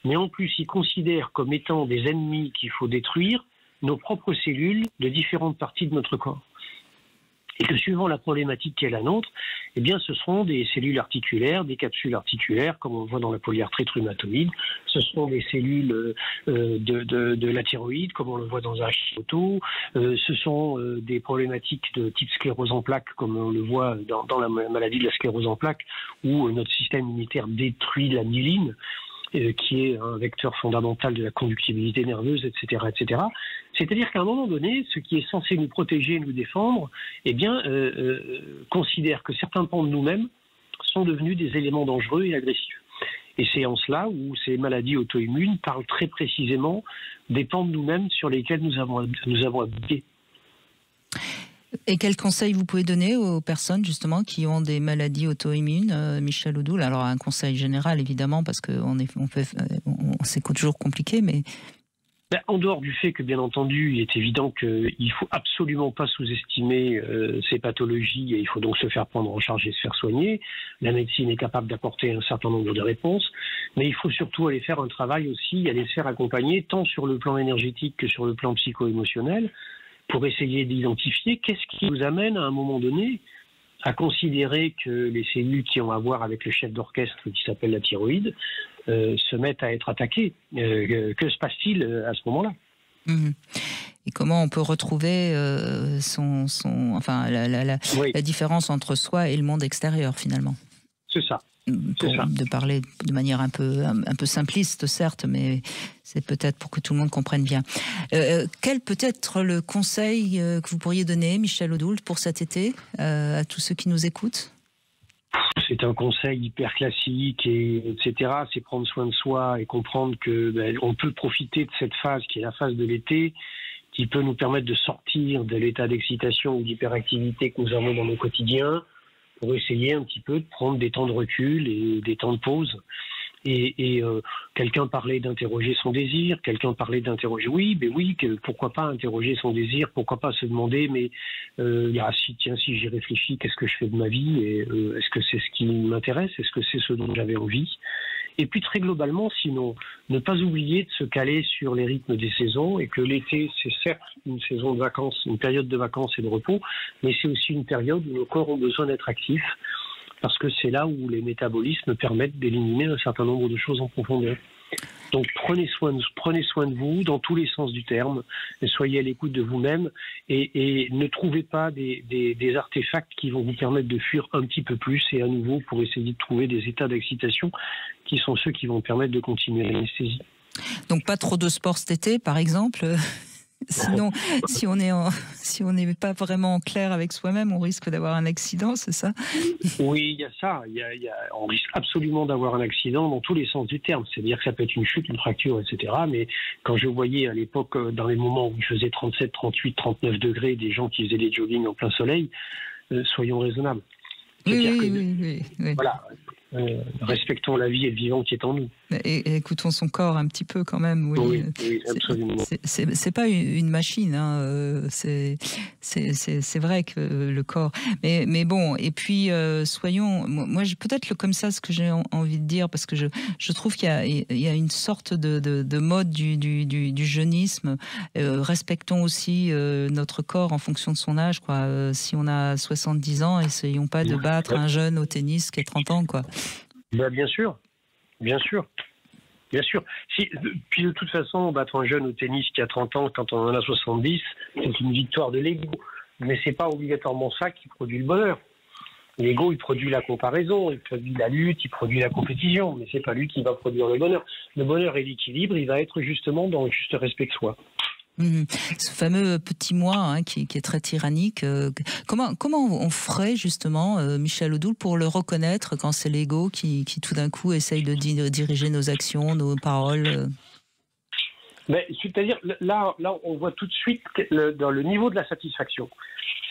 mais en plus il considère comme étant des ennemis qu'il faut détruire nos propres cellules de différentes parties de notre corps. Et que suivant la problématique qui est la nôtre, eh bien, ce seront des cellules articulaires, des capsules articulaires, comme on le voit dans la polyarthrite rhumatoïde. Ce seront des cellules de la thyroïde, comme on le voit dans un Hashimoto. Ce sont des problématiques de type sclérose en plaques, comme on le voit dans la maladie de la sclérose en plaques, où notre système immunitaire détruit la myéline, qui est un vecteur fondamental de la conductibilité nerveuse, etc., etc. C'est-à-dire qu'à un moment donné, ce qui est censé nous protéger, nous défendre, eh bien, considère que certains pans de nous-mêmes sont devenus des éléments dangereux et agressifs. Et c'est en cela où ces maladies auto-immunes parlent très précisément des pans de nous-mêmes sur lesquels nous avons abdiqué. Et quels conseils vous pouvez donner aux personnes justement qui ont des maladies auto-immunes, Michel Odoul? Alors un conseil général évidemment, parce que c'est toujours compliqué, mais... En dehors du fait que, bien entendu, il est évident qu'il ne faut absolument pas sous-estimer ces pathologies et il faut donc se faire prendre en charge et se faire soigner. La médecine est capable d'apporter un certain nombre de réponses, mais il faut surtout aller faire un travail aussi, aller se faire accompagner tant sur le plan énergétique que sur le plan psycho-émotionnel pour essayer d'identifier qu'est-ce qui nous amène à un moment donné à considérer que les cellules qui ont à voir avec le chef d'orchestre qui s'appelle la thyroïde se mettent à être attaquées. Que se passe-t-il à ce moment-là? Et comment on peut retrouver la différence entre soi et le monde extérieur finalement? C'est ça. De parler de manière un peu simpliste, certes, mais c'est peut-être pour que tout le monde comprenne bien. Quel peut être le conseil que vous pourriez donner, Michel Odoul, pour cet été, à tous ceux qui nous écoutent? C'est un conseil hyper classique, etc. C'est prendre soin de soi et comprendre que on peut profiter de cette phase qui est la phase de l'été, qui peut nous permettre de sortir de l'état d'excitation ou d'hyperactivité que nous avons dans nos quotidiens, pour essayer un petit peu de prendre des temps de recul et des temps de pause. Et quelqu'un parlait d'interroger son désir, quelqu'un parlait d'interroger, pourquoi pas interroger son désir, pourquoi pas se demander, mais si j'y réfléchis, qu'est-ce que je fais de ma vie, et est-ce que c'est ce qui m'intéresse, est-ce que c'est ce dont j'avais envie? Et puis très globalement, sinon, ne pas oublier de se caler sur les rythmes des saisons et que l'été, c'est certes une saison de vacances, une période de vacances et de repos, mais c'est aussi une période où nos corps ont besoin d'être actifs parce que c'est là où les métabolismes permettent d'éliminer un certain nombre de choses en profondeur. Donc prenez soin de vous dans tous les sens du terme, et soyez à l'écoute de vous-même et ne trouvez pas des artefacts qui vont vous permettre de fuir un petit peu plus et à nouveau pour essayer de trouver des états d'excitation qui sont ceux qui vont permettre de continuer l'anesthésie. Donc pas trop de sport cet été par exemple? Sinon, si on n'est pas vraiment clair avec soi-même, on risque d'avoir un accident, c'est ça? Oui, il y a ça. On risque absolument d'avoir un accident dans tous les sens du terme. C'est-à-dire que ça peut être une chute, une fracture, etc. Mais quand je voyais à l'époque, dans les moments où il faisait 37, 38, 39 degrés, des gens qui faisaient des joggings en plein soleil, soyons raisonnables. Oui. Voilà. Respectons la vie et le vivant qui est en nous. Et écoutons son corps un petit peu quand même. Oui, absolument. C'est pas une machine, hein. C'est vrai que le corps. Mais bon, et puis soyons. Moi, peut-être comme ça, ce que j'ai envie de dire, parce que je trouve qu'il y a une sorte de mode du jeunisme. Respectons aussi notre corps en fonction de son âge, quoi. Si on a 70 ans, essayons pas de battre un jeune au tennis qui a 30 ans, quoi. Bien sûr. Puis de toute façon, battre un jeune au tennis qui a 30 ans quand on en a 70, c'est une victoire de l'ego. Mais c'est pas obligatoirement ça qui produit le bonheur. L'ego, il produit la comparaison, il produit la lutte, il produit la compétition, mais c'est pas lui qui va produire le bonheur. Le bonheur et l'équilibre, il va être justement dans le juste respect de soi. Ce fameux petit moi qui est très tyrannique, comment on ferait justement, Michel Odoul, pour le reconnaître quand c'est l'ego qui tout d'un coup essaye de diriger nos actions, nos paroles? C'est-à-dire, là, on voit tout de suite dans le niveau de la satisfaction.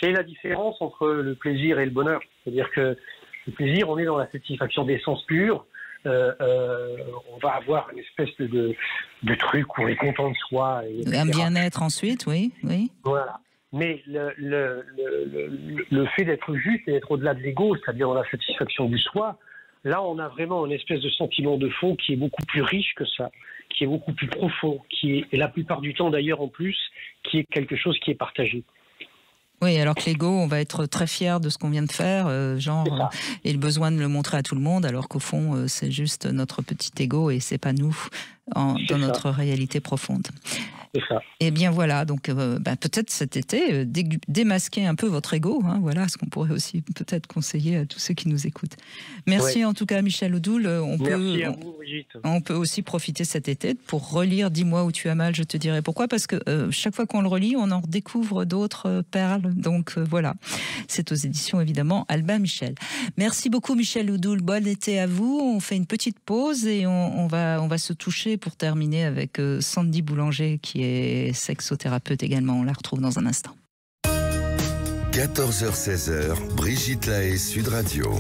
C'est la différence entre le plaisir et le bonheur. C'est-à-dire que le plaisir, on est dans la satisfaction d'essence pure. On va avoir une espèce de truc où on est content de soi. Un bien-être ensuite, oui. Voilà. Mais le fait d'être juste et d'être au-delà de l'ego, c'est-à-dire dans la satisfaction du soi, là, on a vraiment une espèce de sentiment de fond qui est beaucoup plus riche que ça, qui est beaucoup plus profond, qui est, et la plupart du temps d'ailleurs en plus, qui est quelque chose qui est partagé. Oui, alors que l'ego, on va être très fier de ce qu'on vient de faire, et le besoin de le montrer à tout le monde, alors qu'au fond, c'est juste notre petit ego et c'est pas nous dans notre réalité profonde. C'est ça. Et bien voilà, donc peut-être cet été, démasquer un peu votre ego, hein, voilà ce qu'on pourrait aussi peut-être conseiller à tous ceux qui nous écoutent. Merci en tout cas Michel Odoul. Merci à vous Brigitte. On peut aussi profiter cet été pour relire Dis-moi où tu as mal, je te dirai pourquoi, parce que chaque fois qu'on le relit, on en redécouvre d'autres perles. Donc voilà, c'est aux éditions évidemment Albin Michel. Merci beaucoup Michel Odoul, bon été à vous. On fait une petite pause et on va se toucher pour terminer avec Sandy Boulanger qui est sexothérapeute également. On la retrouve dans un instant. 14h-16h, Brigitte Lahaie, Sud Radio.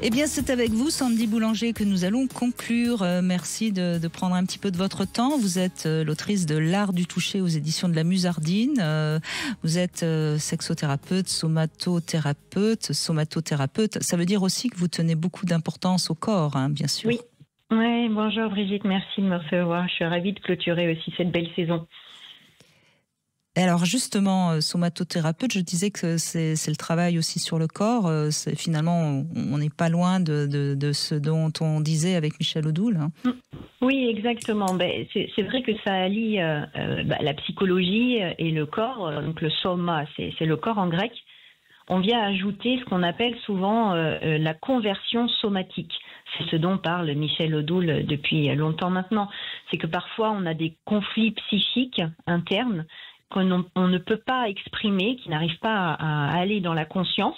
Eh bien, c'est avec vous, Sandy Boulanger, que nous allons conclure. Merci de prendre un petit peu de votre temps. Vous êtes l'autrice de L'Art du toucher aux éditions de la Musardine. Vous êtes sexothérapeute, somatothérapeute. Ça veut dire aussi que vous tenez beaucoup d'importance au corps, hein, bien sûr. Oui. Ouais, bonjour Brigitte, merci de me recevoir. Je suis ravie de clôturer aussi cette belle saison. Alors justement, somatothérapeute, je disais que c'est le travail aussi sur le corps. Finalement, on n'est pas loin de ce dont on disait avec Michel Odoul. Hein. Oui, exactement. C'est vrai que ça allie la psychologie et le corps. Donc le soma, c'est le corps en grec. On vient ajouter ce qu'on appelle souvent la conversion somatique. C'est ce dont parle Michel Odoul depuis longtemps maintenant. C'est que parfois on a des conflits psychiques internes qu'on ne peut pas exprimer, qui n'arrivent pas à aller dans la conscience.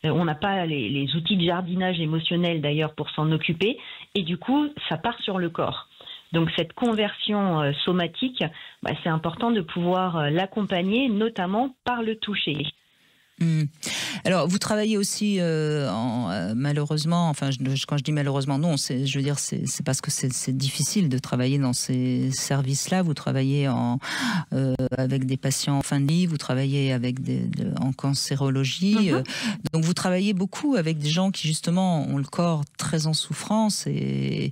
On n'a pas les outils de jardinage émotionnel d'ailleurs pour s'en occuper. Et du coup, ça part sur le corps. Donc cette conversion somatique, c'est important de pouvoir l'accompagner, notamment par le toucher. Alors, vous travaillez aussi malheureusement, enfin, quand je dis malheureusement, non, je veux dire, c'est parce que c'est difficile de travailler dans ces services-là. Vous travaillez avec des patients en fin de vie, vous travaillez en cancérologie, donc vous travaillez beaucoup avec des gens qui justement ont le corps très en souffrance. Et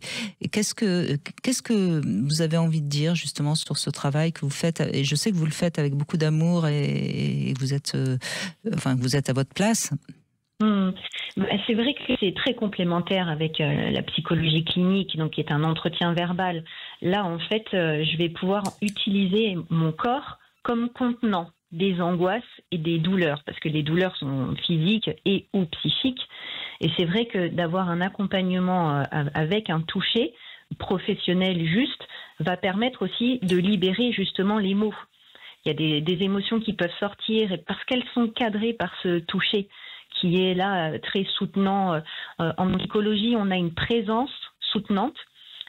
qu'est-ce que vous avez envie de dire justement sur ce travail que vous faites? Et je sais que vous le faites avec beaucoup d'amour et vous êtes vous êtes à votre place. C'est vrai que c'est très complémentaire avec la psychologie clinique, donc qui est un entretien verbal. Là, en fait, je vais pouvoir utiliser mon corps comme contenant des angoisses et des douleurs, parce que les douleurs sont physiques et ou psychiques. Et c'est vrai que d'avoir un accompagnement avec un toucher professionnel juste va permettre aussi de libérer justement les mots. Il y a des émotions qui peuvent sortir et parce qu'elles sont cadrées par ce toucher qui est là très soutenant. En psychologie, on a une présence soutenante.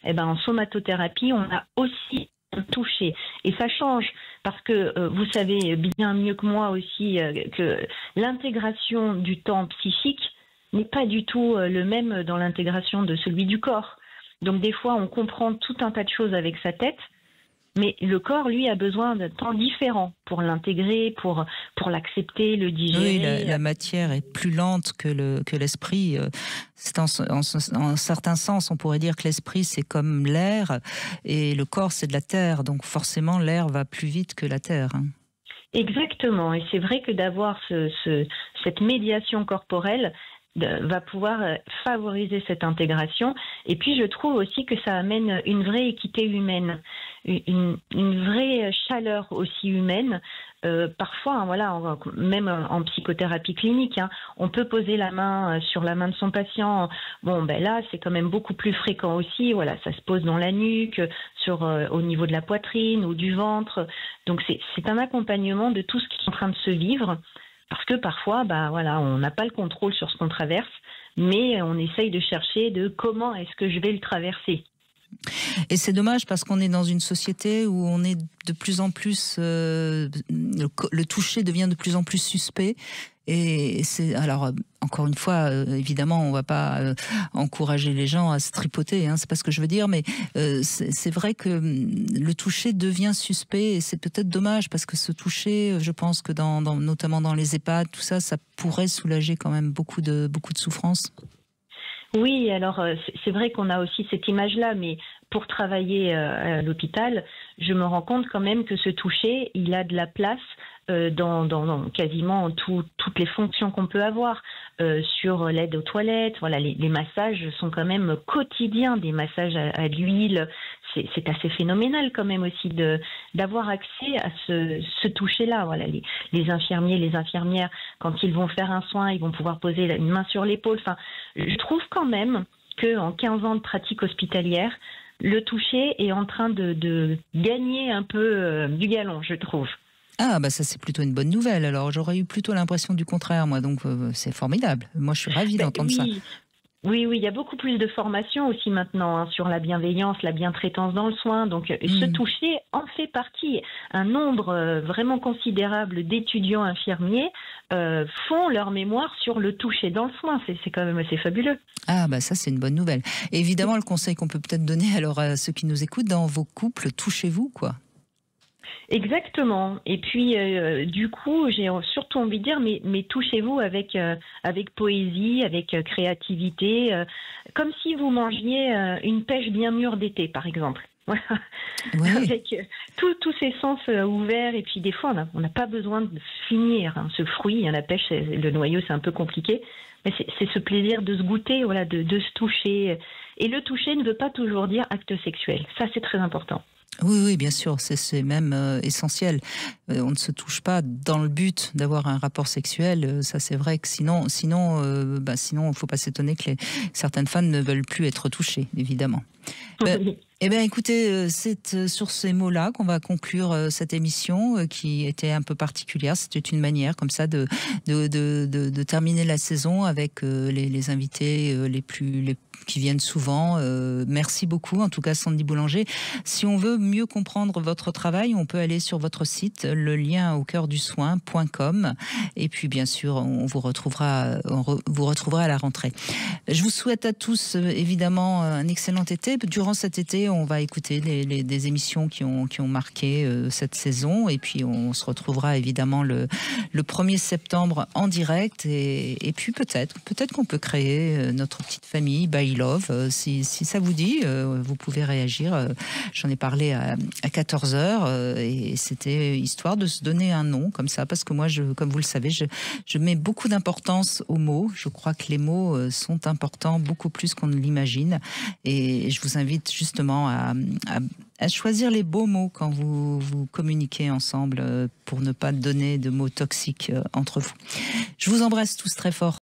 Et en somatothérapie, on a aussi un toucher. Et ça change parce que vous savez bien mieux que moi aussi que l'intégration du temps psychique n'est pas du tout le même dans l'intégration de celui du corps. Donc des fois, on comprend tout un tas de choses avec sa tête. Mais le corps, lui, a besoin de temps différents pour l'intégrer, pour l'accepter, le digérer. Oui, la matière est plus lente que l'esprit. C'est en un certain sens, on pourrait dire que l'esprit, c'est comme l'air, et le corps, c'est de la terre. Donc forcément, l'air va plus vite que la terre. Hein. Exactement. Et c'est vrai que d'avoir cette médiation corporelle va pouvoir favoriser cette intégration. Et puis, je trouve aussi que ça amène une vraie équité humaine, une vraie chaleur aussi humaine. Parfois, voilà, même en psychothérapie clinique, on peut poser la main sur la main de son patient. Bon, là, c'est quand même beaucoup plus fréquent aussi. Voilà, ça se pose dans la nuque, au niveau de la poitrine ou du ventre. Donc, c'est un accompagnement de tout ce qui est en train de se vivre. Parce que parfois, on n'a pas le contrôle sur ce qu'on traverse, mais on essaye de chercher comment est-ce que je vais le traverser. Et c'est dommage parce qu'on est dans une société où on est de plus en plus, le toucher devient de plus en plus suspect. Et alors encore une fois, évidemment, on ne va pas encourager les gens à se tripoter, c'est pas ce que je veux dire, mais c'est vrai que le toucher devient suspect et c'est peut-être dommage parce que ce toucher, je pense que notamment dans les EHPAD, tout ça, ça pourrait soulager quand même beaucoup de souffrance. Oui, alors c'est vrai qu'on a aussi cette image-là, mais pour travailler à l'hôpital, je me rends compte quand même que ce toucher, il a de la place dans quasiment toutes les fonctions qu'on peut avoir. sur l'aide aux toilettes. Voilà, les massages sont quand même quotidiens, des massages à l'huile. C'est assez phénoménal quand même aussi d'avoir accès à ce toucher-là. Voilà, les infirmiers, les infirmières, quand ils vont faire un soin, ils vont pouvoir poser une main sur l'épaule. Enfin, je trouve quand même qu'en 15 ans de pratique hospitalière, le toucher est en train de gagner un peu du galon, je trouve. Ah, bah ça c'est plutôt une bonne nouvelle. Alors j'aurais eu plutôt l'impression du contraire, moi, donc c'est formidable. Moi je suis ravie d'entendre ça. Oui, il y a beaucoup plus de formation aussi maintenant sur la bienveillance, la bientraitance dans le soin. Donc ce toucher en fait partie. Un nombre vraiment considérable d'étudiants infirmiers font leur mémoire sur le toucher dans le soin. C'est quand même assez fabuleux. Ah bah ça c'est une bonne nouvelle. Et évidemment le conseil qu'on peut peut-être donner alors à ceux qui nous écoutent, dans vos couples, touchez-vous quoi. Exactement. Et puis, du coup, j'ai surtout envie de dire, mais touchez-vous avec poésie, avec créativité, comme si vous mangiez une pêche bien mûre d'été, par exemple. Voilà. Oui. Avec tous ces sens ouverts. Et puis, des fois, on n'a pas besoin de finir ce fruit. La pêche, le noyau, c'est un peu compliqué. Mais c'est ce plaisir de se goûter, voilà, de se toucher. Et le toucher ne veut pas toujours dire acte sexuel. Ça, c'est très important. Oui, bien sûr, c'est même essentiel. On ne se touche pas dans le but d'avoir un rapport sexuel. Ça, c'est vrai que sinon, il ne faut pas s'étonner que certaines femmes ne veulent plus être touchées, évidemment. Eh bien, écoutez, c'est sur ces mots-là qu'on va conclure cette émission qui était un peu particulière. C'était une manière comme ça de terminer la saison avec les invités qui viennent souvent. Merci beaucoup, en tout cas, Sandy Boulanger. Si on veut mieux comprendre votre travail, on peut aller sur votre site, le lien au cœur du soin.com. Et puis, bien sûr, on vous retrouvera à la rentrée. Je vous souhaite à tous, évidemment, un excellent été. Durant cet été, on va écouter des émissions qui ont marqué cette saison. Et puis, on se retrouvera, évidemment, le 1er septembre en direct. Et puis, peut-être qu'on peut créer notre petite famille by Love. Si ça vous dit, vous pouvez réagir. J'en ai parlé à 14h et c'était histoire de se donner un nom comme ça, parce que moi, comme vous le savez, je mets beaucoup d'importance aux mots. Je crois que les mots sont importants, beaucoup plus qu'on ne l'imagine. Et je vous invite justement à choisir les beaux mots quand vous communiquez ensemble pour ne pas donner de mots toxiques entre vous. Je vous embrasse tous très fort.